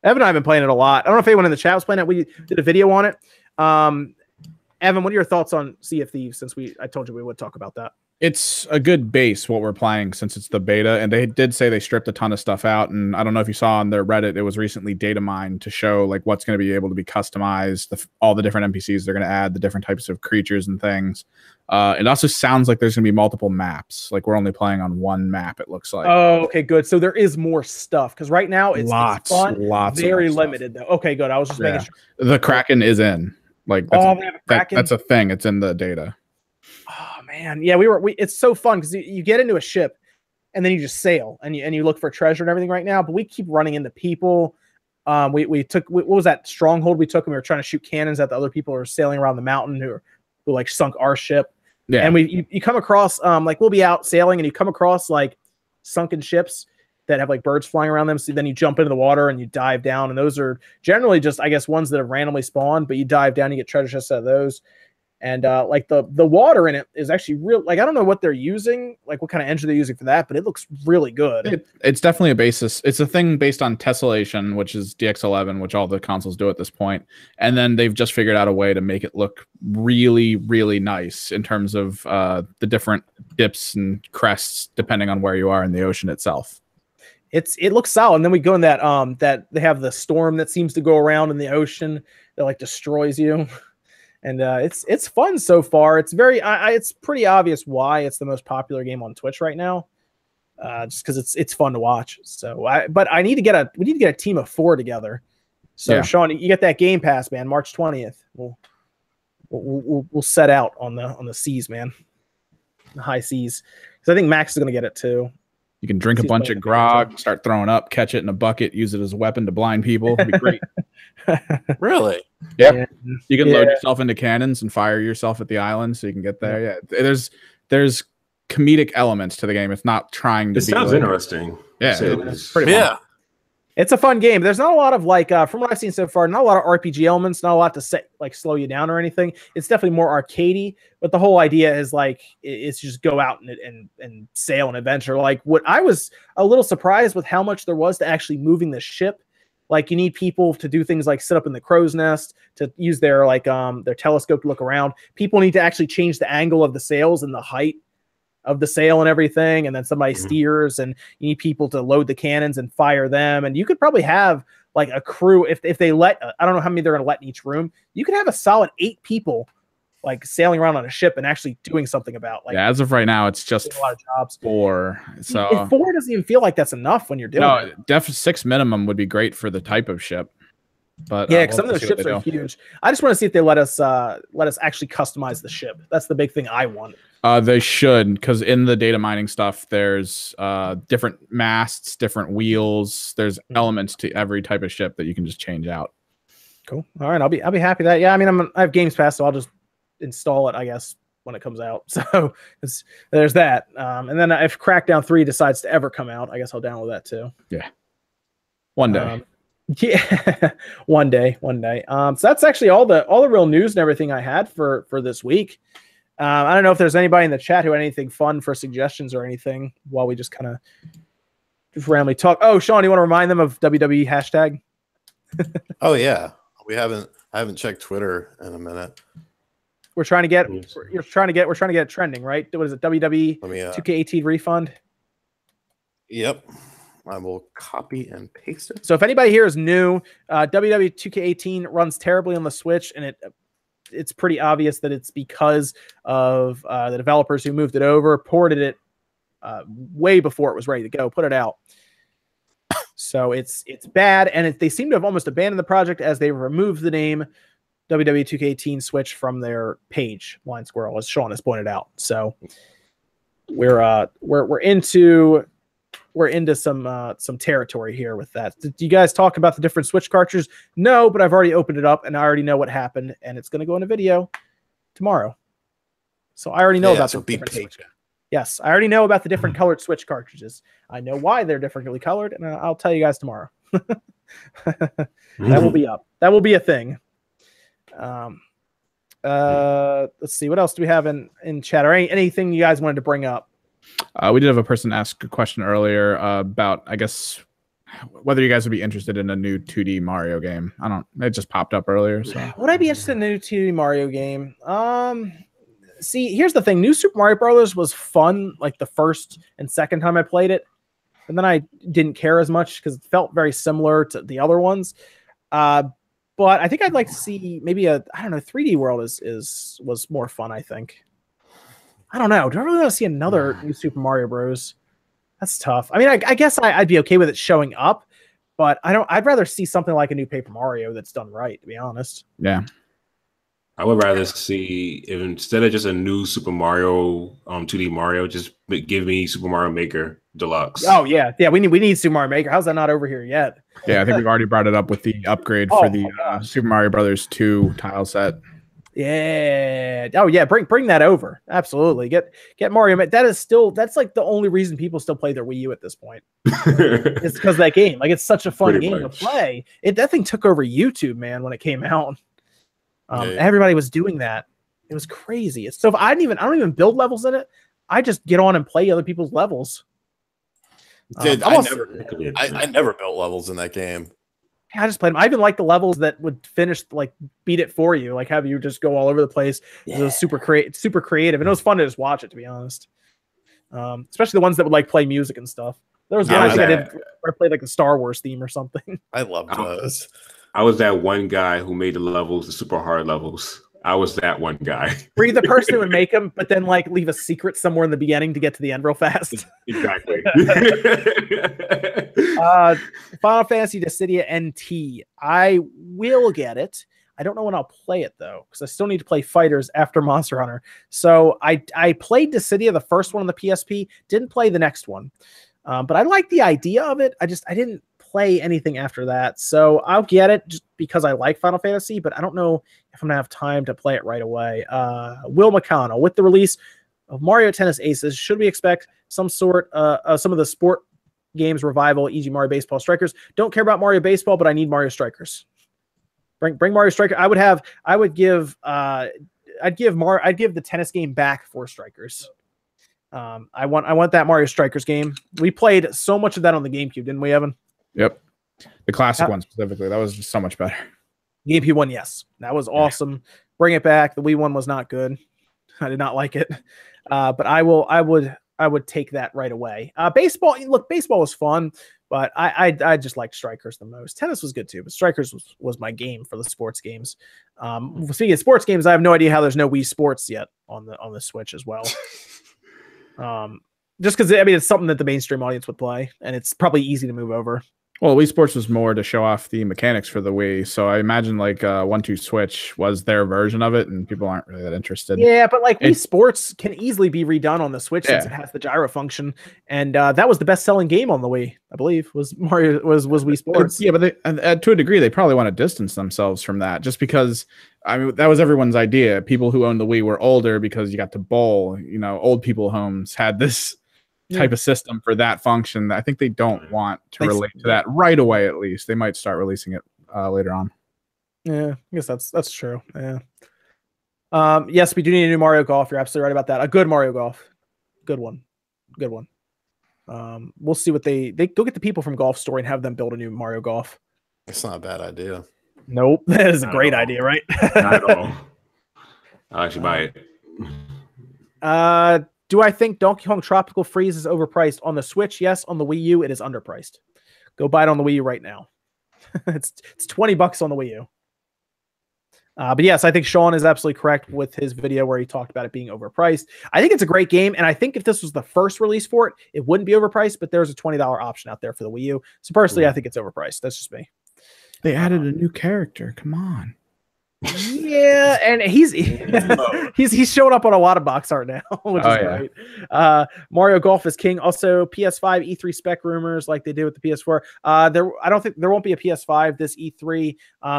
Evan and I have been playing it a lot. I don't know if anyone in the chat was playing it. We did a video on it. Evan, what are your thoughts on Sea of Thieves? Since I told you we would talk about that. It's a good base what we're playing since it's the beta, and they did say they stripped a ton of stuff out. And I don't know if you saw on their Reddit, it was recently data mined to show like what's going to be able to be customized, all the different NPCs they're going to add, the different types of creatures and things. It also sounds like there's going to be multiple maps. Like we're only playing on one map, it looks like. Oh, okay, good. So there is more stuff because right now it's lots, very limited though. Okay, good. I was just making sure. The Kraken is in. Like that's a thing. It's in the data. Oh man, yeah, it's so fun because you get into a ship and then you just sail and you look for treasure and everything right now. But we keep running into people. We took what was that stronghold we took and we were trying to shoot cannons at the other people who were sailing around the mountain who like sunk our ship. Yeah, and you come across like we'll be out sailing and you come across like sunken ships that have like birds flying around them. So then you jump into the water and you dive down, and those are generally just I guess ones that have randomly spawned. But you dive down, you get treasure chests out of those. And like the water in it is actually real. Like I don't know what they're using, like what kind of engine they're using for that, but it looks really good. It's definitely a basis. It's a thing based on tessellation, which is DX11, which all the consoles do at this point. And then they've just figured out a way to make it look really, really nice in terms of the different dips and crests depending on where you are in the ocean itself. It looks solid. And then we go in that they have the storm that seems to go around in the ocean that like destroys you. And it's fun so far. It's it's pretty obvious why it's the most popular game on Twitch right now, just because it's fun to watch. So, but we need to get a team of 4 together. So, yeah. Sean, you get that Game Pass, man. March 20th. We'll set out on the seas, man, the high seas. Because I think Max is going to get it too. You can drink a bunch of grog, start throwing up, catch it in a bucket, use it as a weapon to blind people. It'd be great. Really? Yeah. You can load yourself into cannons and fire yourself at the island so you can get there. Yeah. There's comedic elements to the game. It's not trying to be. It sounds interesting. Yeah. It's pretty fun. It's a fun game. There's not a lot of from what I've seen so far, not a lot of RPG elements, not a lot to slow you down or anything. It's definitely more arcadey, but the whole idea is it's just go out and sail and adventure. What I was a little surprised with how much there was to actually moving the ship. You need people to do things like sit up in the crow's nest, to use their telescope to look around. People need to actually change the angle of the sails and the height of the sail and everything, and then somebody steers, and you need people to load the cannons and fire them. And you could probably have a crew if they let I don't know how many they're going to let in each room. You could have a solid 8 people sailing around on a ship and actually doing something about as of right now it's just a lot of jobs. 4. So 4 doesn't even feel like that's enough when you're doing it. 6 minimum would be great for the type of ship. But because some of those ships are huge. I just want to see if they let us actually customize the ship. That's the big thing I want. They should, because in the data mining stuff, there's different masts, different wheels. There's elements to every type of ship that you can just change out. Cool. All right, I'll be happy with that. Yeah, I mean, I have Games Pass, so I'll just install it, I guess, when it comes out. So there's that. And then if Crackdown 3 decides to ever come out, I guess I'll download that too. Yeah. One day. One day. So that's actually all the real news and everything I had for this week. I don't know if there's anybody in the chat who had anything fun for suggestions or anything while we just kind of randomly talk. Oh, Sean, you want to remind them of WWE hashtag? Oh yeah, I haven't checked Twitter in a minute. We're trying to get it trending, right? What is it? WWE 2K18 refund. Yep. I will copy and paste it. So if anybody here is new, WWE 2K18 runs terribly on the Switch, and it's pretty obvious that it's because of the developers who moved it over, ported it way before it was ready to go, put it out. So it's bad, and they seem to have almost abandoned the project as they removed the name WWE 2K18 Switch from their page, Blind Squirrel, as Sean has pointed out. So we're into some territory here with that. Did you guys talk about the different Switch cartridges? No, but I've already opened it up and I already know what happened, and it's going to go in a video tomorrow. So I already know about the different Switch. Yes, I already know about the different colored Switch cartridges. I know why they're differently colored, and I'll tell you guys tomorrow. That will be up. That will be a thing. Let's see. What else do we have in chat, or anything you guys wanted to bring up? We did have a person ask a question earlier about, I guess, whether you guys would be interested in a new 2D Mario game. It just popped up earlier. So would I be interested in a new 2D Mario game? See, here's the thing. New Super Mario Bros. Was fun the first and second time I played it. And then I didn't care as much because it felt very similar to the other ones. But I think I'd like to see maybe 3D World was more fun, I think. I don't know. Do I really want to see another new Super Mario Bros? That's tough. I mean, I guess I'd be okay with it showing up, but I'd rather see something like a new Paper Mario that's done right, to be honest. Yeah. I would rather see, if instead of just a new Super Mario, 2D Mario, just give me Super Mario Maker Deluxe. Oh yeah, we need Super Mario Maker. How's that not over here yet? Yeah, I think we've already brought it up with the upgrade for the Super Mario Brothers 2 tile set. Yeah. Oh yeah. Bring that over. Absolutely. Get Mario. That's the only reason people still play their Wii U at this point. It's because of that game. It's such a fun game to play. That thing took over YouTube, man, when it came out. Everybody was doing that. It was crazy. So if I don't even build levels in it. I just get on and play other people's levels. Dude, I never built levels in that game. I just played them. I even like the levels that would finish, beat it for you, have you just go all over the place. Yeah. It was super creative, and it was fun to just watch it, to be honest. Especially the ones that would play music and stuff. There was one I think I did where I played the Star Wars theme or something. I love those. I was that one guy who made the levels, the super hard levels. I was that one guy. Were you the person who would make them, but then leave a secret somewhere in the beginning to get to the end real fast? Exactly. Final Fantasy Dissidia NT. I will get it. I don't know when I'll play it though, because I still need to play Fighters after Monster Hunter. So I played Dissidia, the first one on the PSP. Didn't play the next one. But I like the idea of it. I didn't play anything after that, so I'll get it just because I like Final Fantasy, but I don't know if I'm gonna have time to play it right away. Will McConnell, with the release of Mario Tennis Aces, should we expect some sort some of the sport games revival, e.g. Mario Baseball Strikers? Don't care about Mario Baseball, but I need Mario Strikers. Bring Mario Striker. I'd give the tennis game back for Strikers. I want that Mario Strikers game. We played so much of that on the GameCube, didn't we, Evan? Yep. The classic one specifically. That was just so much better. GameCube one, yes. That was awesome. Yeah. Bring it back. The Wii one was not good. I did not like it. But I would take that right away. Baseball was fun, but I just liked Strikers the most. Tennis was good too, but Strikers was my game for the sports games. Speaking of sports games, I have no idea how there's no Wii Sports yet on the Switch as well. Just because it's something that the mainstream audience would play, and it's probably easy to move over. Well, Wii Sports was more to show off the mechanics for the Wii, so I imagine like 1-2 Switch was their version of it, and people aren't really that interested. Yeah, but like Wii Sports can easily be redone on the Switch since it has the gyro function, and that was the best-selling game on the Wii, I believe, was Wii Sports. Yeah, but to a degree, they probably want to distance themselves from that, just because that was everyone's idea. People who owned the Wii were older because you got to bowl. Old people homes had this type of system for that function. I think they don't want to relate to that right away. At least they might start releasing it later on. Yeah, I guess that's true. Yeah. Yes, we do need a new Mario Golf. You're absolutely right about that. A good Mario Golf, good one. We'll see what they go get the people from Golf Story and have them build a new Mario Golf. It's not a bad idea. Nope, that is a great idea, right? Not at all. I'll actually buy it. Do I think Donkey Kong Tropical Freeze is overpriced? On the Switch, yes. On the Wii U, it is underpriced. Go buy it on the Wii U right now. It's $20 on the Wii U. But yes, I think Sean is absolutely correct with his video where he talked about it being overpriced. I think it's a great game, and I think if this was the first release for it, it wouldn't be overpriced, but there's a $20 option out there for the Wii U. So personally, I think it's overpriced. That's just me. They added a new character. Come on. Yeah, and he's showing up on a lot of box art now, which is great. Mario Golf is king. Also, PS5 E3 spec rumors like they did with the PS4. I don't think there won't be a PS5 this E3.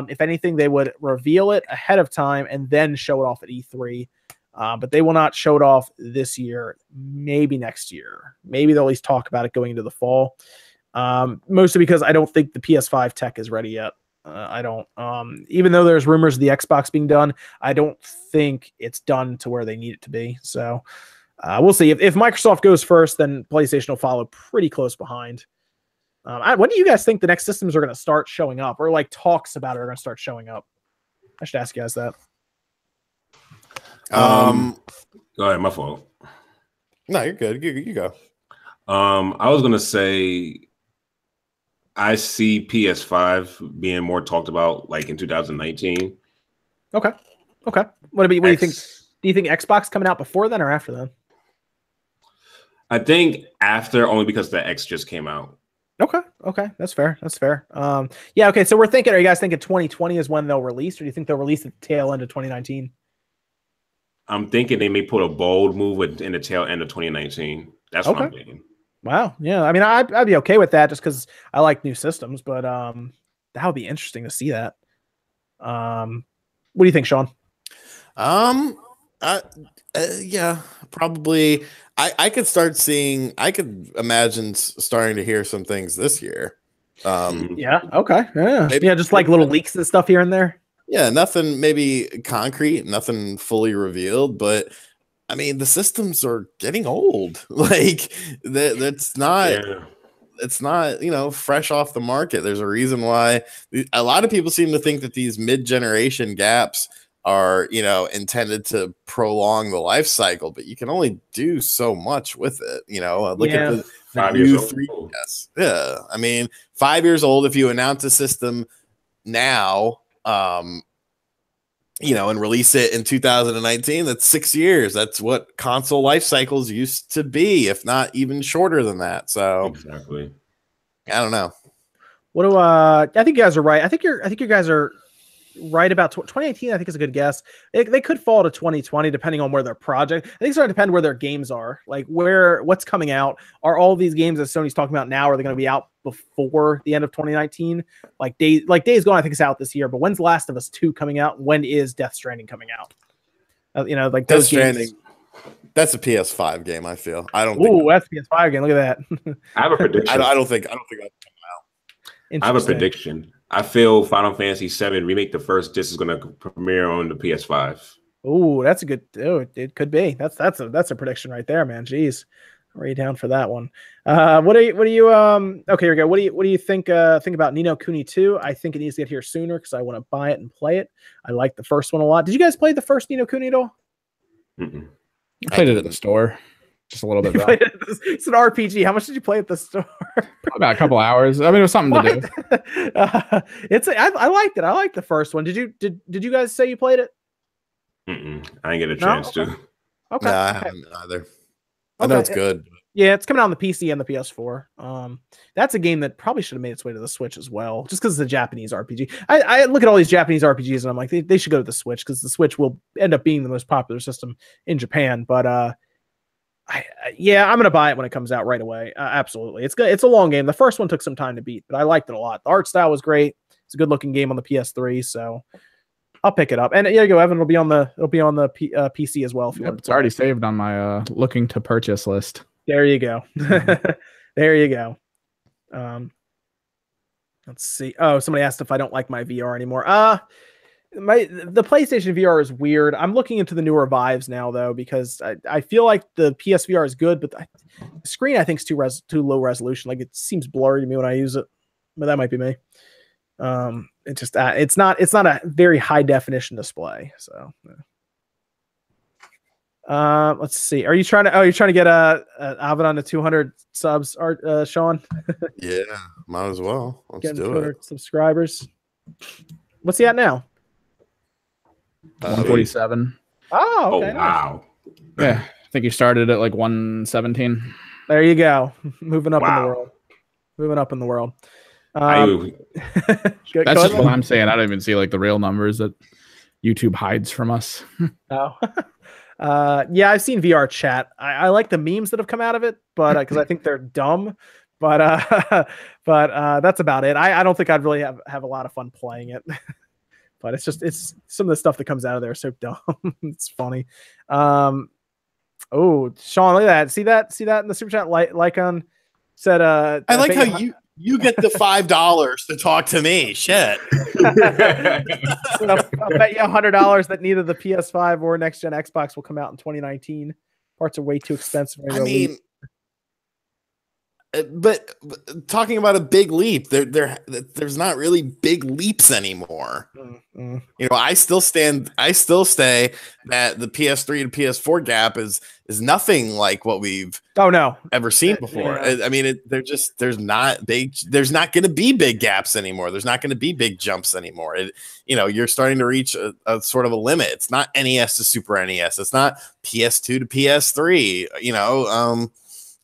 If anything, they would reveal it ahead of time and then show it off at E3. But they will not show it off this year. Maybe next year. Maybe they'll at least talk about it going into the fall. Mostly because I don't think the PS5 tech is ready yet. I don't, even though there's rumors of the Xbox being done, I don't think it's done to where they need it to be. So we'll see. If Microsoft goes first, then PlayStation will follow pretty close behind. When do you guys think the next systems are going to start showing up, or like talks about it are going to start showing up? I should ask you guys that. Go ahead, my fault. No, you're good. You go. I was going to say, I see PS5 being more talked about like in 2019. Okay. What do you think? Do you think Xbox coming out before then or after then? I think after, only because the X just came out. Okay. That's fair. Yeah, okay. So are you guys thinking 2020 is when they'll release, or do you think they'll release at the tail end of 2019? I'm thinking they may put a bold move in the tail end of 2019. That's what I'm thinking. Wow. Yeah. I mean, I'd be okay with that just because I like new systems, but that would be interesting to see that. What do you think, Sean? Yeah, probably. I could imagine starting to hear some things this year. Yeah. Okay. Yeah. Maybe, yeah. Just like little leaks and stuff here and there. Yeah. Nothing maybe concrete, nothing fully revealed, but I mean, the systems are getting old. Like that's not, it's not, fresh off the market. There's a reason why a lot of people seem to think that these mid-generation gaps are, intended to prolong the life cycle, but you can only do so much with it. Look at the 5 years old. 3DS. Yeah. I mean, 5 years old, if you announce a system now, and release it in 2019, that's 6 years. That's what console life cycles used to be, if not even shorter than that. So exactly. I don't know. What do I think you guys are right. I think you guys are right about 2018. I think is a good guess. They could fall to 2020 depending on where their project. I think it's going to depend where their games are, like what's coming out. Are all these games that Sony's talking about now, are they going to be out before the end of 2019? Like Days Gone, I think is out this year. But when's Last of Us 2 coming out? When is Death Stranding coming out? Like Death Stranding. That's a PS5 game. I feel. I don't. Ooh, that's a PS5 game. Look at that. I have a prediction. I don't think that's coming out. I have a prediction. I feel Final Fantasy VII Remake, the first disc, is going to premiere on the PS5. Ooh, that's a good. Oh, it could be. That's a prediction right there, man. Jeez, already down for that one. What do you? Okay, here we go. What do you think about Ni no Kuni 2? I think it needs to get here sooner because I want to buy it and play it. I like the first one a lot. Did you guys play the first Ni no Kuni at all? I played it at the store, just a little bit. It's an RPG. How much did you play at the store? About a couple hours. I mean, it was something to do. I liked it. I liked the first one. Did you guys say you played it? I didn't get a chance to. Okay. No, I haven't either. I know it's good. Yeah, it's coming out on the PC and the PS4. That's a game that probably should have made its way to the Switch as well, just because it's a Japanese RPG. I look at all these Japanese RPGs and I'm like, they should go to the Switch because the Switch will end up being the most popular system in Japan. But I'm gonna buy it when it comes out right away. Absolutely, it's good. It's a long game. The first one took some time to beat, but I liked it a lot. The art style was great. It's a good looking game on the PS3, so I'll pick it up. And yeah, you go, Evan. It'll be on the PC as well. If you want. It's already saved on my looking to purchase list. There you go. There you go. Let's see. Oh, somebody asked if I don't like my VR anymore. The PlayStation VR is weird. I'm looking into the newer Vives now though, because I feel like the PSVR is good, but the screen I think is too low resolution. Like it seems blurry to me when I use it, but that might be me. It's not a very high definition display. So. Let's see. You're trying to get Avidan to 200 subs, Sean? Yeah, might as well. Let's do 200 it. Subscribers. What's he at now? 147. Oh, okay. Wow. Yeah, I think you started at like 117. There you go. Moving up in the world. Moving up in the world. That's just what I'm saying. I don't even see like the real numbers that YouTube hides from us. Oh. Yeah, I've seen VR chat. I like the memes that have come out of it, but because I think they're dumb. But that's about it. I don't think I'd really have a lot of fun playing it. But it's some of the stuff that comes out of there is so dumb. It's funny. Oh, Sean, look at that. See that in the super chat? Lycon said I like how you get the $5 to talk to me. Shit. I'll bet you $100 that neither the PS5 or next gen Xbox will come out in 2019. Parts are way too expensive. I mean, but talking about a big leap, there's not really big leaps anymore. Mm-hmm. You know, I still say that the PS3 to PS4 gap is nothing like what we've ever seen before. Yeah. I mean, there's not going to be big gaps anymore. There's not going to be big jumps anymore. You're starting to reach a sort of a limit. It's not NES to Super NES. It's not PS2 to PS3.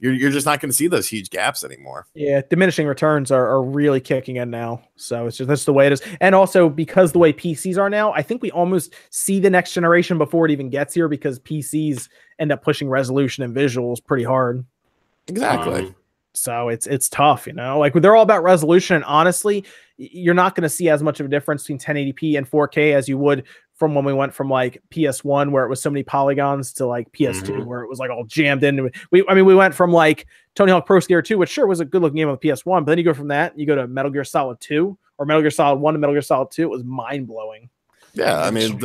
You're just not going to see those huge gaps anymore. Yeah, diminishing returns are really kicking in now. So that's the way it is. And also because the way PCs are now, I think we almost see the next generation before it even gets here because PCs end up pushing resolution and visuals pretty hard. Exactly. So it's tough, like they're all about resolution. And honestly, you're not going to see as much of a difference between 1080p and 4K as you would from when we went from like PS1 where it was so many polygons to like PS2 where it was like all jammed in. We went from like Tony Hawk Pro Skater 2, which sure was a good looking game on the PS1, but then you go from that, you go to Metal Gear Solid 2 or Metal Gear Solid 1 to Metal Gear Solid 2. It was mind blowing. Yeah, I mean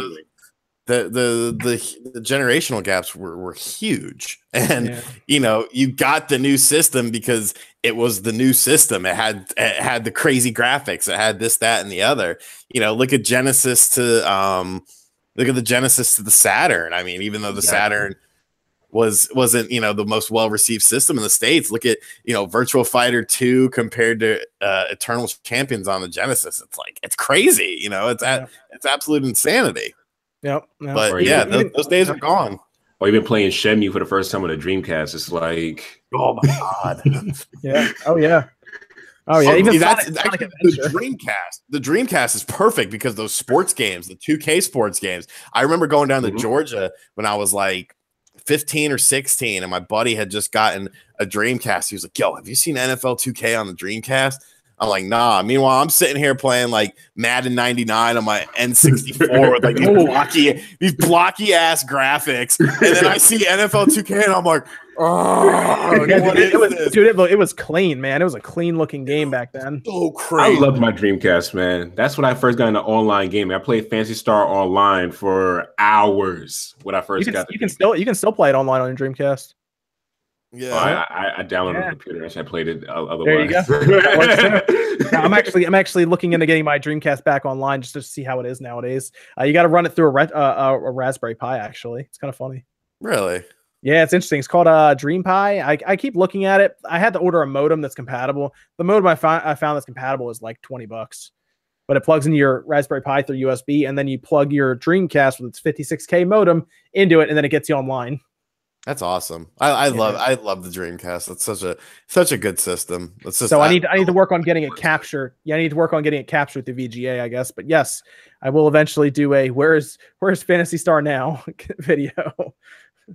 the generational gaps were huge, and you got the new system because it was the new system. It had the crazy graphics. It had this, that, and the other. Look at Genesis to the Saturn. I mean, even though the Saturn wasn't the most well received system in the States, look at Virtua Fighter 2 compared to Eternal Champions on the Genesis. It's crazy. It's absolute insanity. Yep. But those days are gone. Or even playing Shenmue for the first time on a Dreamcast. It's like, oh my god. Yeah. Oh yeah. Oh yeah, even that's Sonic actually Adventure. the Dreamcast. The Dreamcast is perfect because those sports games, the 2K sports games. I remember going down to Georgia when I was like 15 or 16, and my buddy had just gotten a Dreamcast. He was like, "Yo, have you seen NFL 2K on the Dreamcast?" I'm like, "Nah." Meanwhile, I'm sitting here playing like Madden 99 on my N64 with like these blocky ass graphics, and then I see NFL 2K, and I'm like, "Oh, Yeah, what it is was, this?" dude, it was clean, man. It was a clean looking game back then. So crazy. I loved my Dreamcast, man. That's when I first got into online gaming. I played Phantasy Star Online for hours when I first got the You can still play it online on your Dreamcast. Yeah, I downloaded a computer and I played it otherwise. There you go. That works too. I'm actually looking into getting my Dreamcast back online just to see how it is nowadays. You got to run it through a Raspberry Pi. Actually, it's kind of funny. really. Yeah, it's interesting. It's called Dream Pi. I keep looking at it. I had to order a modem that's compatible. The modem I found that's compatible is like $20, but it plugs into your Raspberry Pi through USB, and then you plug your Dreamcast with its 56K modem into it, and then it gets you online. That's awesome. I love the Dreamcast. It's such a good system. It's just, so I need to work on getting it captured. Yeah, I need to work on getting it captured through VGA, I guess. But yes, I will eventually do a where's Phantasy Star now video.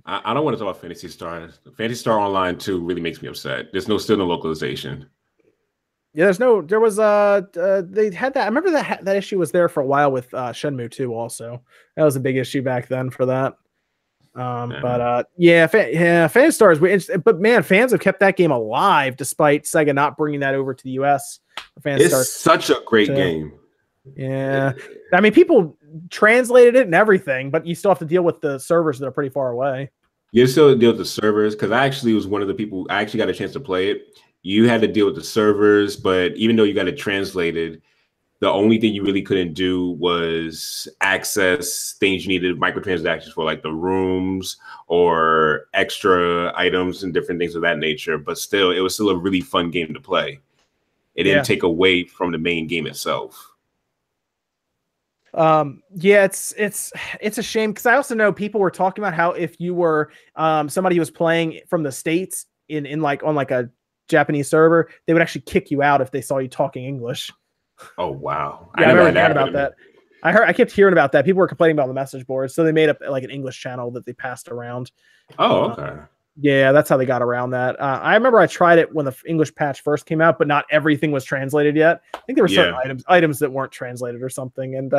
I don't want to talk about Phantasy Star. Phantasy Star Online 2 really makes me upset. There's still no localization. Yeah, there was they had that. I remember that issue was there for a while with Shenmue 2 also. That was a big issue back then for that. Phantasy Star is weird. But man, fans have kept that game alive despite Sega not bringing that over to the US. It's such a great game. Yeah. I mean, people translated it and everything, but you still have to deal with the servers that are pretty far away. You still deal with the servers, because I actually was one of the people, I actually got a chance to play it. You had to deal with the servers, but even though you got it translated, the only thing you really couldn't do was access things you needed microtransactions for, like the rooms or extra items and different things of that nature. But still, it was still a really fun game to play. It didn't take away from the main game itself. It's a shame, because I also know people were talking about how if you were somebody who was playing from the States in like on like a Japanese server, they would actually kick you out if they saw you talking English. Oh wow! Yeah, I remember hearing about that. I kept hearing about that. People were complaining about the message boards, so they made up like an English channel that they passed around. Oh, okay. Yeah, that's how they got around that. I remember I tried it when the English patch first came out, but not everything was translated yet. I think there were certain items that weren't translated or something, and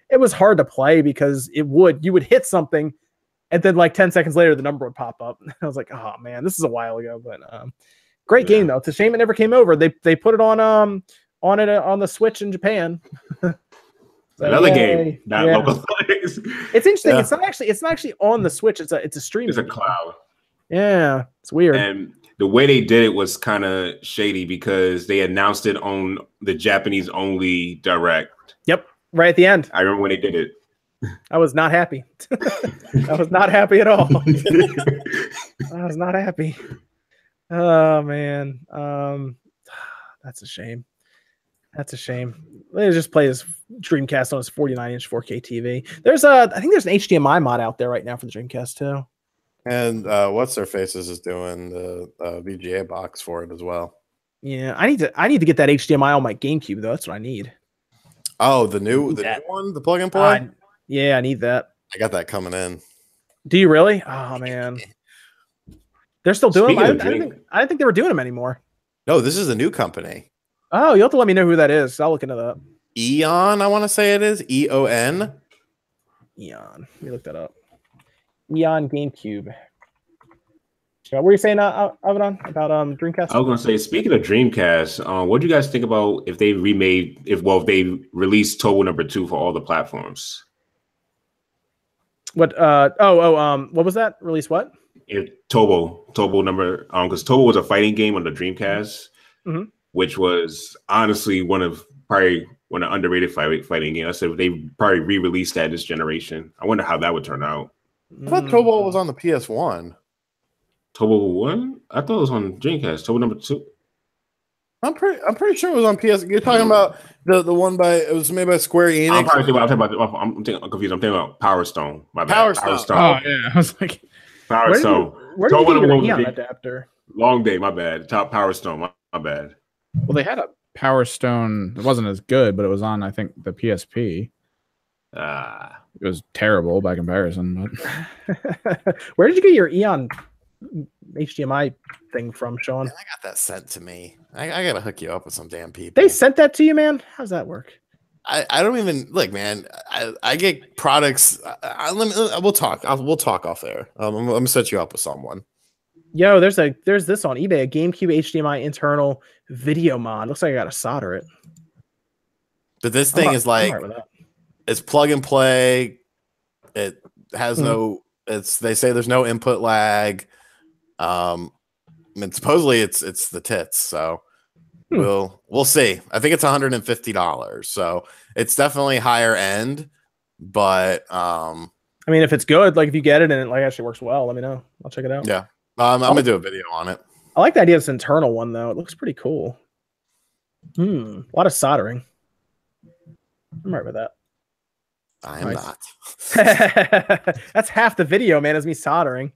it was hard to play because you would hit something, and then like 10 seconds later the number would pop up. I was like, oh man, this is a while ago, but great game though. It's a shame it never came over. They put it on the Switch in Japan. Another game not localized. It's interesting. Yeah. It's not actually on the Switch. It's a streaming. It's a cloud. Yeah, it's weird. And the way they did it was kind of shady because they announced it on the Japanese only direct. Yep, right at the end. I remember when they did it. I was not happy. I was not happy at all. I was not happy. Oh man, that's a shame. That's a shame. Let's just play his Dreamcast on his 49-inch 4K TV. I think there's an HDMI mod out there right now for the Dreamcast too. And what's their faces is doing the VGA box for it as well. Yeah, I need to get that HDMI on my GameCube though. That's what I need. Oh, the new one, the plug and play. Yeah, I need that. I got that coming in. Do you really? Oh man, they're still doing them. I didn't think they were doing them anymore. No, this is a new company. Oh, you'll have to let me know who that is. I'll look into that. Eon, I want to say it is EON. Eon. Let me look that up. Eon GameCube. What were you saying, Avidan, about Dreamcast? I was going to say, speaking of Dreamcast, what do you guys think about if they released Turbo number 2 for all the platforms? What? What was that? Release what? Turbo number, because Turbo was a fighting game on the Dreamcast, which was honestly one of underrated fighting games. I said they probably re-released that this generation. I wonder how that would turn out. I thought Turbo was on the PS1. Turbo 1? I thought it was on Dreamcast. Turbo number 2. I'm pretty sure it was on PS. You're talking about the one it was made by Square Enix. I'm confused. I'm thinking about Power Stone. My bad. Power Stone. Oh yeah, I was like, Power Stone. Where did you get an adapter? Long day. My bad. Top Power Stone. My bad. Well, they had a Power Stone. It wasn't as good, but it was on, I think, the PSP. It was terrible by comparison. But where did you get your Eon HDMI thing from, Sean? Man, I got that sent to me. I gotta hook you up with some damn people. They sent that to you, man? How's that work? I don't even look, man. I get products. We'll talk. We'll talk off air. I'm gonna set you up with someone. Yo, there's this on eBay, a GameCube HDMI internal video mod. Looks like I gotta solder it. But this thing is like, it's plug and play. It has no. They say there's no input lag. And supposedly it's the tits. So we'll see. I think it's $150. So it's definitely higher end. But I mean, if it's good, like if you get it and it like actually works well, let me know. I'll check it out. Yeah, I'm gonna do a video on it. I like the idea of this internal one though. It looks pretty cool. A lot of soldering. I'm right with that. I am not. That's half the video, man, is me soldering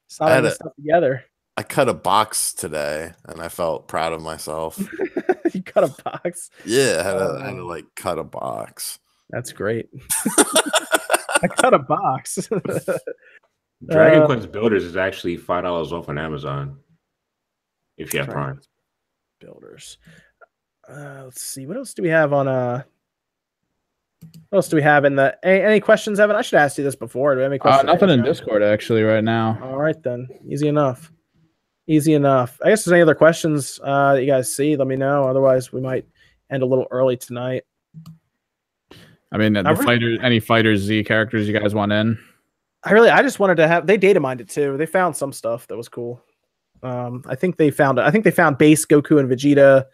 stuff together. I cut a box today and I felt proud of myself. You cut a box? Yeah, I had to like cut a box. That's great. I cut a box. Dragon Quest Builders is actually $5 off on Amazon if you have Prime. Builders. Let's see. What else do we have on what else do we have in the any questions, Evan? I should ask you this before. Do we have any questions? Nothing in Discord actually right now. All right then. Easy enough. Easy enough. I guess if there's any other questions that you guys see, let me know. Otherwise, we might end a little early tonight. I mean, any Fighter Z characters you guys want in? I just wanted to have. They data mined it too. They found some stuff that was cool. I think they found base Goku and Vegeta,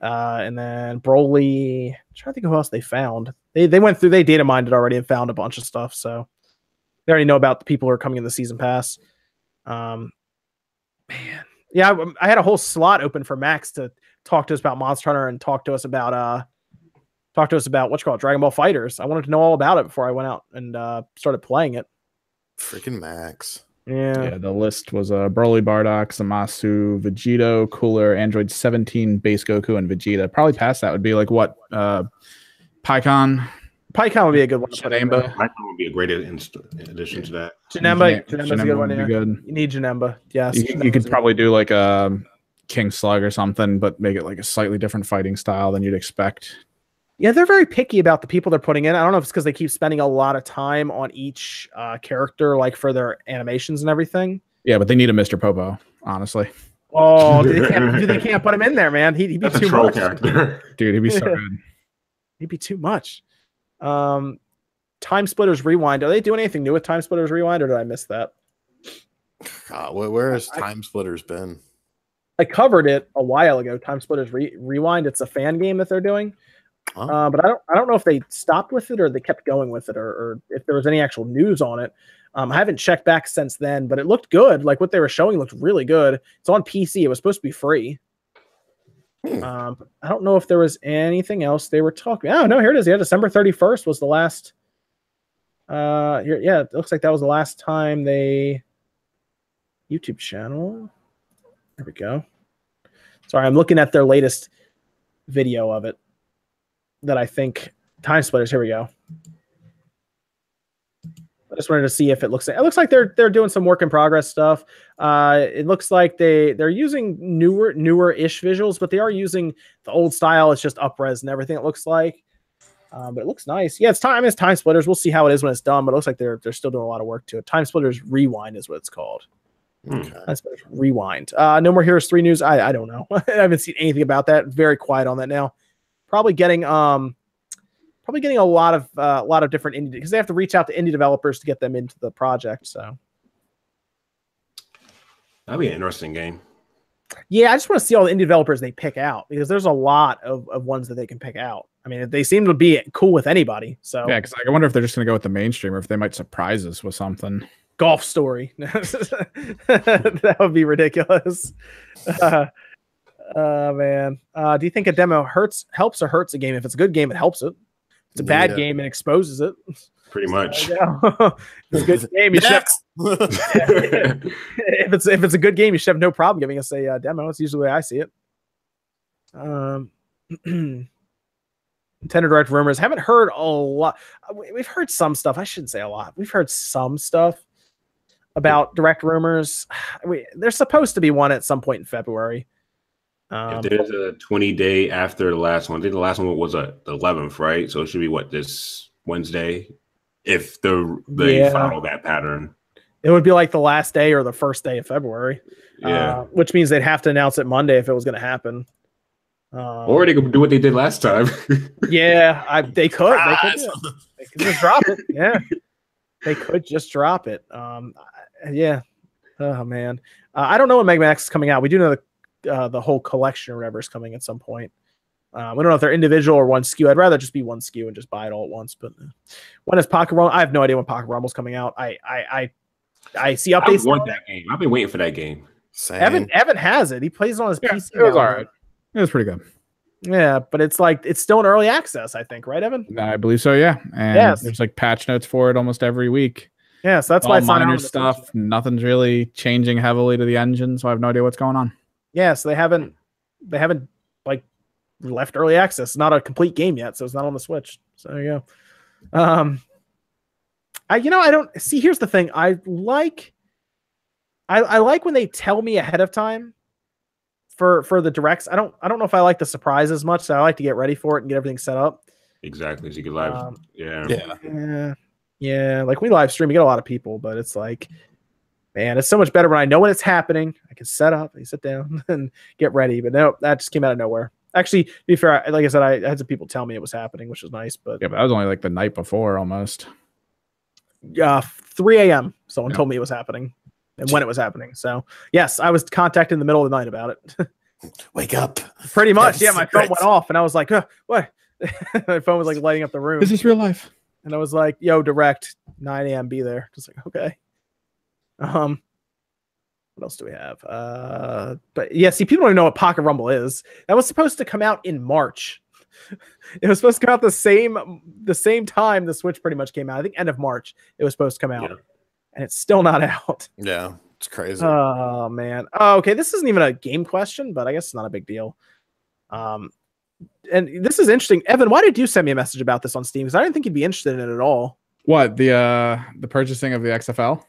and then Broly. I'm trying to think of who else they found. They went through. They data mined it already and found a bunch of stuff. So they already know about the people who are coming in the season pass. Man, yeah, I had a whole slot open for Max to talk to us about Monster Hunter and talk to us about what's called Dragon Ball Fighters. I wanted to know all about it before I went out and started playing it. Freaking Max. Yeah, the list was Broly, Bardock, Zamasu, Vegito, Cooler, Android 17, Base Goku, and Vegeta. Probably past that would be like what? Pycon. Pycon would be a good one. Janemba. Pycon would be a great addition to that. Janemba's a good one. Yeah. Good. You need Janemba. Yes. You could probably do like a King Slug or something, but make it like a slightly different fighting style than you'd expect. Yeah, they're very picky about the people they're putting in. I don't know if it's because they keep spending a lot of time on each character, like for their animations and everything. Yeah, but they need a Mr. Popo, honestly. Oh, they can't put him in there, man. He'd be too much. Character. Dude, he'd be so good. He'd be too much. Time Splitters Rewind. Are they doing anything new with Time Splitters Rewind, or did I miss that? Where has Time Splitters been? I covered it a while ago. Time Splitters Rewind. It's a fan game that they're doing. But I don't know if they stopped with it or they kept going with it or if there was any actual news on it. I haven't checked back since then, but it looked good. Like what they were showing looked really good. It's on PC. It was supposed to be free. I don't know if there was anything else they were talking. Oh no, here it is. Yeah, December 31st was the last. It looks like that was the last time they YouTube channel. There we go. Sorry, I'm looking at their latest video of it. That I think Time Splitters. Here we go. I just wanted to see if it looks like they're doing some work in progress stuff. It looks like they're using newer-ish visuals, but they are using the old style. It's just up-res and everything. It looks like, but it looks nice. Yeah, it's Time Splitters. We'll see how it is when it's done, but it looks like they're still doing a lot of work to it. Time Splitters Rewind is what it's called. Okay. Time Splitters Rewind. No More Heroes 3 news. I don't know. I haven't seen anything about that. Very quiet on that now. Probably getting a lot of different indie because they have to reach out to indie developers to get them into the project. So that'd be an interesting game. Yeah, I just want to see all the indie developers they pick out because there's a lot of ones that they can pick out. I mean, they seem to be cool with anybody. So yeah, because I wonder if they're just going to go with the mainstream or if they might surprise us with something. Golf Story. That would be ridiculous. Man. Do you think a demo helps or hurts a game? If it's a good game, it helps it. If it's a bad game and exposes it. Pretty much. If it's a good game, you should if it's a good game, you should have no problem giving us a demo. It's usually the way I see it. Nintendo Direct rumors. Haven't heard a lot. We've heard some stuff. I shouldn't say a lot. We've heard some stuff about Direct rumors. There's supposed to be one at some point in February. If there's a 20-day after the last one, I think the last one was the 11th, right? So it should be this Wednesday. If they follow that pattern, it would be like the last day or the first day of February. Yeah, which means they'd have to announce it Monday if it was going to happen. Or they could do what they did last time. Yeah, they could. They could just drop it. Yeah, they could just drop it. Yeah. Oh man, I don't know when Mega Man X is coming out. We do know the whole collection or whatever is coming at some point. We don't know if they're individual or one SKU. I'd rather just be one SKU and just buy it all at once. But when is Pocket Rumble? I have no idea when Pocket Rumble's coming out. I see updates. I want that game. I've been waiting for that game. Same. Evan has it. He plays it on his PC. It was all right. It was pretty good. Yeah, but it's still in early access, I think, right, Evan? I believe so, yeah. And there's like patch notes for it almost every week. Yeah, so that's why it's minor stuff. Nothing's really changing heavily to the engine, so I have no idea what's going on. Yeah, so they haven't like left early access. It's not a complete game yet, so it's not on the Switch. So there you go. I don't see. Here's the thing. I like when they tell me ahead of time for the directs. I don't know if I like the surprise as much. So I like to get ready for it and get everything set up. Exactly. So you can live. Yeah. Like we live stream, we get a lot of people, but it's like, man, it's so much better when I know when it's happening. I can set up, I sit down and get ready. But no, that just came out of nowhere. Actually, to be fair, like I said, I had some people tell me it was happening, which was nice. But that was only like the night before almost. 3 a.m. Someone told me it was happening and when it was happening. So yes, I was contacted in the middle of the night about it. Wake up. Pretty much. Yeah, my phone went off and I was like, what? My phone was like lighting up the room. Is this real life? And I was like, yo, direct 9 a.m. be there. Just like, okay. What else do we have? But yeah, see, people don't even know what Pocket Rumble is. That was supposed to come out in March. It was supposed to come out the same time the Switch pretty much came out. I think end of March it was supposed to come out, and it's still not out. Yeah, it's crazy. Oh man. Oh, okay. This isn't even a game question, but I guess it's not a big deal. And this is interesting. Evan, why did you send me a message about this on Steam? Because I didn't think you'd be interested in it at all. What, the purchasing of the XFL?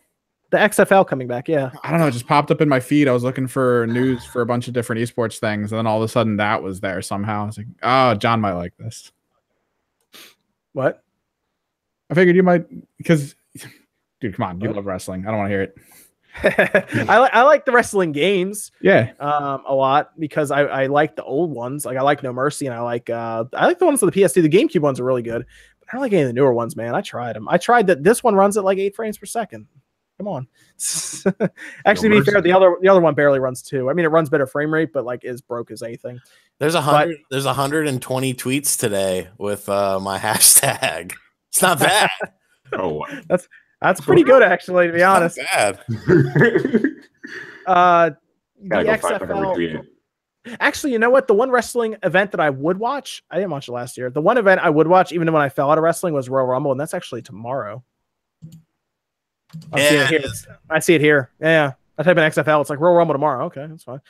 The XFL coming back, yeah. I don't know. It just popped up in my feed. I was looking for news for a bunch of different esports things, and then all of a sudden that was there somehow. I was like, oh, John might like this. What? I figured you might, because, dude, come on. You love wrestling. I don't want to hear it. I like the wrestling games. Yeah. A lot because I like the old ones. Like I like No Mercy and I like the ones for the PS2. The GameCube ones are really good. But I don't like any of the newer ones, man. I tried them. I tried that. This one runs at like 8 frames per second. Come on. Actually, to be fair, the other one barely runs 2. I mean, it runs better frame rate, but like is broke as anything. There's 120 tweets today with my hashtag. It's not bad. Oh, that's pretty good, actually, to be honest. Not bad. The XFL. Actually, you know what? The one wrestling event that I would watch, I didn't watch it last year. The one event I would watch, even when I fell out of wrestling, was Royal Rumble, and that's actually tomorrow. I see it here. Yeah. I type in XFL. It's like Royal Rumble tomorrow. Okay, that's fine.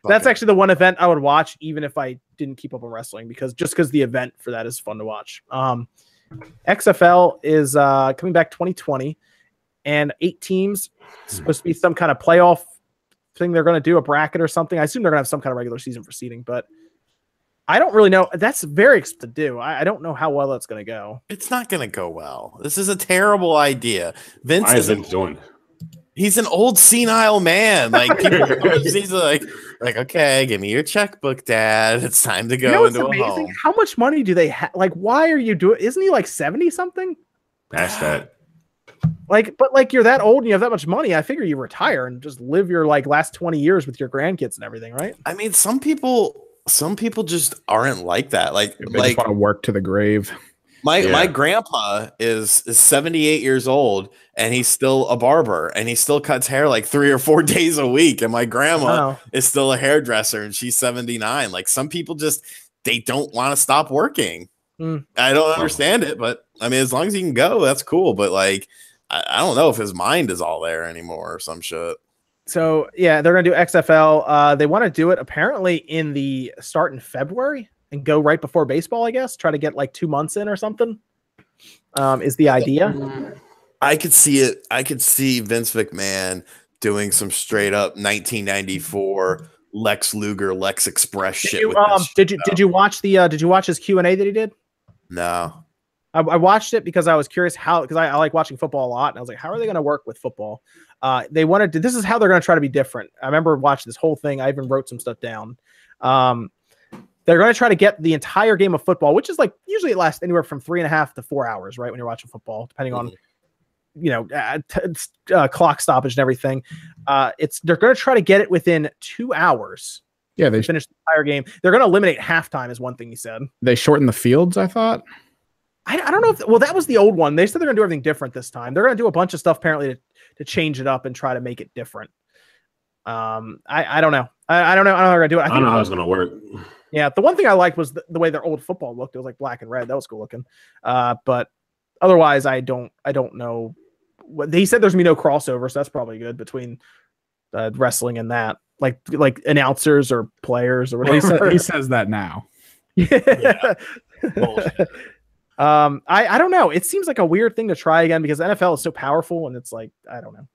That's actually the one event I would watch, even if I didn't keep up on wrestling, because the event for that is fun to watch. XFL is coming back 2020, and 8 teams. It's supposed to be some kind of playoff thing. They're going to do a bracket or something. I assume they're going to have some kind of regular season for seeding, but I don't really know. That's very expensive to do. I don't know how well that's going to go. It's not going to go well. This is a terrible idea. Vince is doing. He's an old senile man. Like he's like, okay, give me your checkbook, Dad. It's time to go into a home. How much money do they have? Like, why are you doing? Isn't he like 70 something? Past that. But you're that old and you have that much money. I figure you retire and just live your like last 20 years with your grandkids and everything, right? I mean, some people just aren't like that. They just want to work to the grave. My grandpa is 78 years old and he's still a barber and he still cuts hair like 3 or 4 days a week. And my grandma is still a hairdresser and she's 79. Like some people they don't want to stop working. I don't understand it, but I mean, as long as he can go, that's cool. But like, I don't know if his mind is all there anymore or some shit. So yeah, they're gonna do XFL. They want to do it apparently start in February and go right before baseball. I guess try to get like 2 months in or something. Is the idea? I could see it. I could see Vince McMahon doing some straight up 1994 Lex Luger, Lex Express shit. Did you watch his Q&A that he did? No. I watched it because I was curious because I like watching football a lot, and I was like, how are they going to work with football? This is how they're going to try to be different. I remember watching this whole thing. I even wrote some stuff down. They're going to try to get the entire game of football, which is like usually it lasts anywhere from 3.5 to 4 hours, right? When you're watching football, depending on clock stoppage and everything. They're going to try to get it within 2 hours. Yeah, they finish the entire game. They're going to eliminate halftime, is one thing he said. They shorten the fields, I thought. I don't know if that was the old one. They said they're going to do everything different this time. They're going to do a bunch of stuff apparently to change it up and try to make it different. I don't know. I don't know how they're going to do it. I don't know how it's going to work. Yeah, the one thing I liked was the way their old football looked. It was like black and red. That was cool looking. But otherwise, I don't know. He said there's going to be no crossover, so that's probably good between wrestling and that. Like announcers or players or whatever. He says that now. Yeah. Bullshit. I don't know. It seems like a weird thing to try again because the NFL is so powerful, and it's like, I don't know.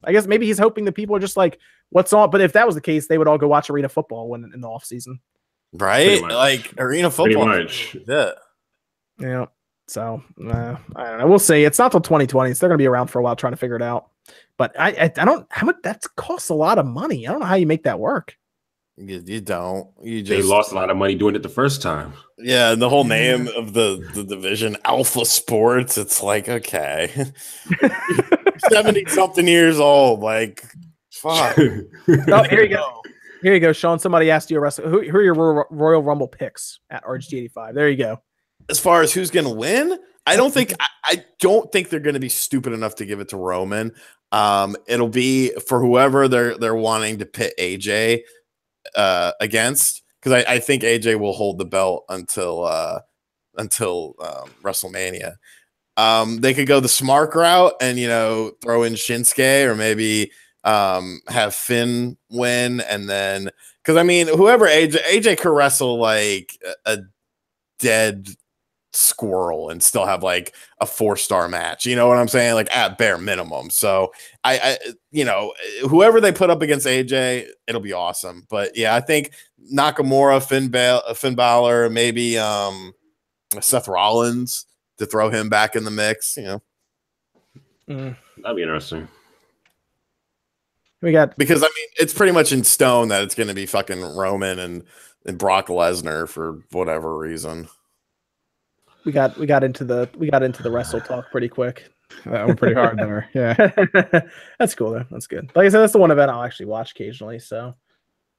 I guess maybe he's hoping that people are just like, what's on? But if that was the case, they would all go watch arena football in the off season, right? Like arena football. Pretty much. Yeah. So I don't know. We'll see. It's not till 2020, so they're going to be around for a while trying to figure it out. But I don't. How much that costs a lot of money. I don't know how you make that work. You don't. They lost a lot of money doing it the first time. Yeah, and the whole name of the division, Alpha Sports. It's like, okay, 70-something years old. Like, fuck. Oh, here you go. Here you go, Sean. Somebody asked you a wrestler. Who are your Royal Rumble picks at RGT85? There you go. As far as who's going to win, I don't think they're going to be stupid enough to give it to Roman. It'll be for whoever they're wanting to pit AJ against, because I think AJ will hold the belt until WrestleMania. They could go the smart route and throw in Shinsuke, or maybe have Finn win, and then because whoever AJ could wrestle like a dead squirrel and still have like a 4-star match, you know what I'm saying, like at bare minimum. So I whoever they put up against AJ, it'll be awesome. But yeah, I think Nakamura, Finn Balor, maybe Seth Rollins to throw him back in the mix. That'd be interesting. Because it's pretty much in stone that it's going to be fucking Roman and Brock Lesnar for whatever reason. We got into the wrestle talk pretty quick. That went pretty hard there. Yeah. That's cool though. That's good. Like I said, that's the one event I'll actually watch occasionally. So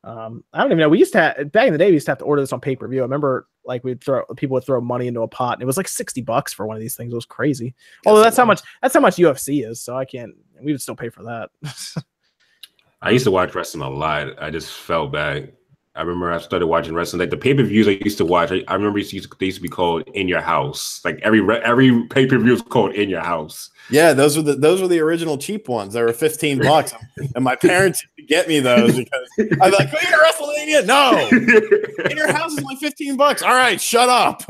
I don't even know. We used to back in the day, we used to have to order this on pay-per-view. I remember like people would throw money into a pot, and it was like $60 for one of these things. It was crazy. Although that's how much UFC is, so we would still pay for that. I used to watch wrestling a lot. I just felt bad. I remember I started watching wrestling. Like the pay-per-views I used to watch, I remember they used to be called In Your House. Like every pay-per-view was called In Your House. Yeah, those were the original cheap ones. They were $15, and my parents used to get me those because I'd be like, "Go to WrestleMania? No, In Your House is like $15. All right, shut up."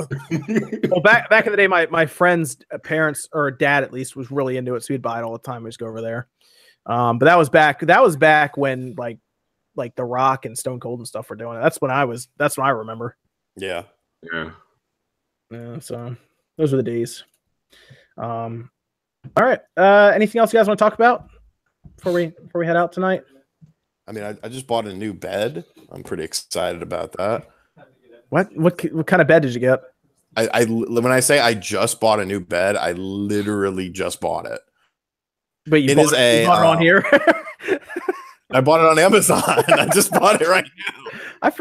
Well, back in the day, my friend's parents, or dad at least, was really into it, so he'd buy it all the time. We just go over there. But that was back when like The Rock and Stone Cold and stuff were doing it. That's when I remember. Yeah. So those were the days. All right. Anything else you guys want to talk about before we head out tonight? I just bought a new bed. I'm pretty excited about that. What kind of bed did you get? When I say I just bought a new bed, I literally just bought it. But you bought it on here? I bought it on Amazon. I just bought it right now.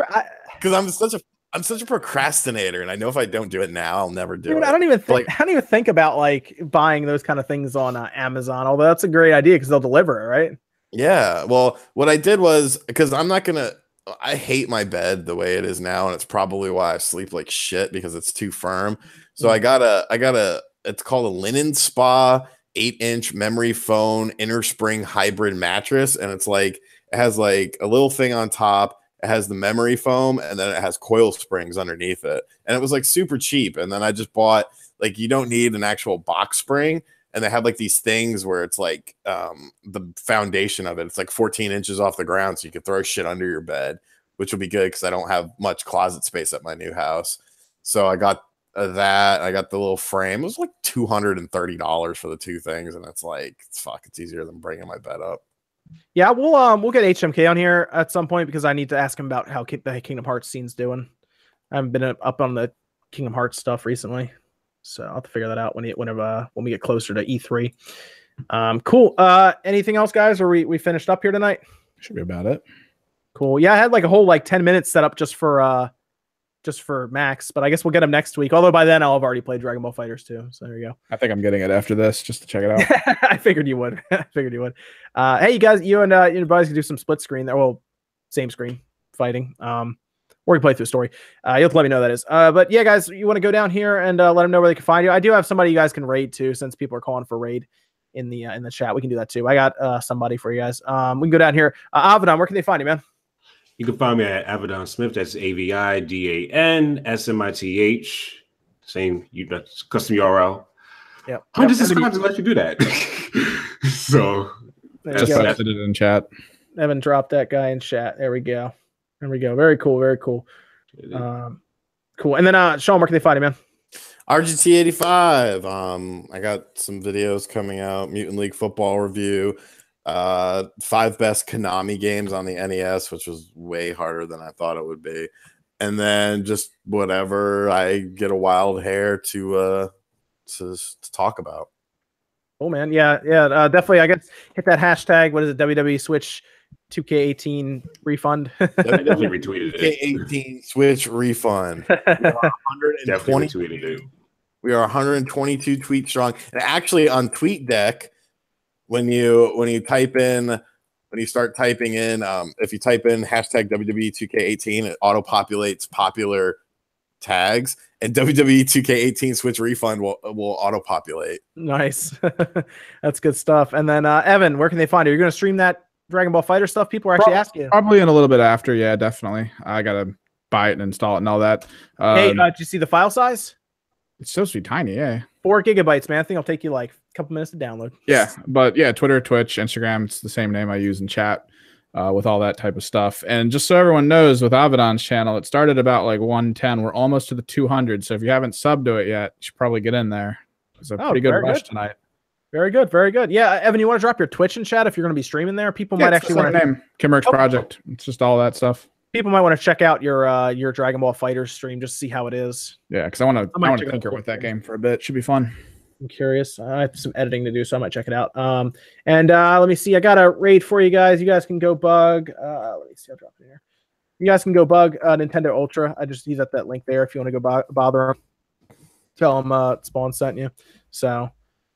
Because I'm such a procrastinator, and I know if I don't do it now, I'll never do it. I don't even think about like buying those kind of things on Amazon. Although that's a great idea because they'll deliver it, right? Yeah. Well, what I did was, because I hate my bed the way it is now, and it's probably why I sleep like shit because it's too firm. So I got a it's called a Linen Spa 8-inch memory foam inner spring hybrid mattress, and it's like it has like a little thing on top. It has the memory foam, and then it has coil springs underneath it, and it was like super cheap. And then I just bought, like, you don't need an actual box spring, and they have like these things where it's like the foundation of it, it's like 14 inches off the ground, so you can throw shit under your bed, which will be good because I don't have much closet space at my new house. So I got that. I got the little frame. It was like $230 for the two things, and it's like, fuck, it's easier than bringing my bed up. Yeah, we'll get HMK on here at some point because I need to ask him about how the Kingdom Hearts scene's doing. I haven't been up on the Kingdom Hearts stuff recently, so I'll have to figure that out when we get closer to E3. Cool. Anything else, guys? Or we finished up here tonight? Should be about it. Cool. Yeah, I had like a whole like 10 minutes set up just for Max, but I guess we'll get him next week. Although by then I'll have already played Dragon Ball FighterZ 2. So there you go. I think I'm getting it after this just to check it out. I figured you would. Hey, you guys, you and your buddies can do some split screen there. Well, same screen fighting. Or you play through a story. You'll have to let me know that is. But yeah, guys, you want to go down here and let them know where they can find you. I do have somebody you guys can raid too, since people are calling for raid in the chat. We can do that too. I got somebody for you guys. We can go down here. Avidan, where can they find you, man? You can find me at AvidanSmith. That's AvidanSmith. Same, custom URL. Yep. I'm just subscribed to let you do that. So just posted it in chat. Evan dropped that guy in chat. There we go. Very cool. Cool. And then Sean, where can they find you, man? RGT85. I got some videos coming out. Mutant League football review. 5 best Konami games on the NES, which was way harder than I thought it would be. And then just whatever I get a wild hair to talk about. Oh man, yeah, definitely. I guess hit that hashtag. What is it? WWE Switch 2K18 refund. Definitely retweeted it. 2K18 Switch refund. Definitely retweeted it. We are 122 tweets strong, and actually on TweetDeck. When you start typing in, if you type in hashtag WWE 2K18, it auto populates popular tags, and WWE 2K18 Switch refund will auto populate. Nice, that's good stuff. And then Evan, where can they find you? You're going to stream that Dragon Ball Fighter stuff? People are actually asking you. Probably in a little bit after. Yeah, definitely. I gotta buy it and install it and all that. Hey, did you see the file size? It's supposed to be tiny. Yeah, 4 gigabytes, man. I think it'll take you like a couple minutes to download. Yeah, but yeah, Twitter, Twitch, Instagram, it's the same name I use in chat with all that type of stuff. And just so everyone knows, with Avidan's channel, it started about like 110. We're almost to the 200. So if you haven't subbed to it yet, you should probably get in there. It's a pretty good rush tonight. Very good. Yeah, Evan, you want to drop your Twitch in chat if you're going to be streaming there? People might actually want to name Kimmerich Project. It's just all that stuff. People might want to check out your Dragon Ball FighterZ stream just to see how it is. Yeah, because I want to tinker with that game for a bit. Should be fun. I'm curious. I have some editing to do, so I might check it out. And let me see. I got a raid for you guys. You guys can go bug. Let me see. I'll drop it here. You guys can go bug Nintendo Ultra. I just use that link there if you want to go bother them. Tell them Spawn sent you. So,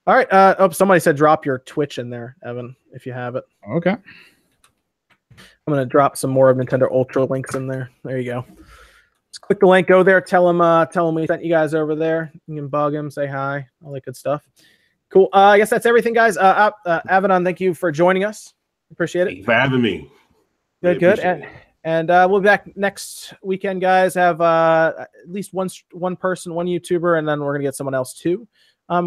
all right. Somebody said drop your Twitch in there, Evan, if you have it. Okay. I'm going to drop some more of Nintendo Ultra links in there. There you go. Just click the link, go there, tell them we sent you guys over there. You can bug him, say hi, all that good stuff. Cool. I guess that's everything, guys. Avidan, thank you for joining us. Appreciate it. Thank you for having me. Good. And we'll be back next weekend, guys. Have at least one person, one YouTuber, and then we're going to get someone else too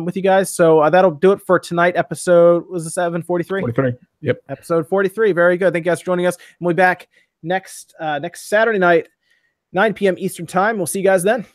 with you guys. So that'll do it for tonight. Episode, was this 43? 43. Yep. Episode 43. Very good. Thank you guys for joining us. And we'll be back next Saturday night, 9 p.m. Eastern time. We'll see you guys then.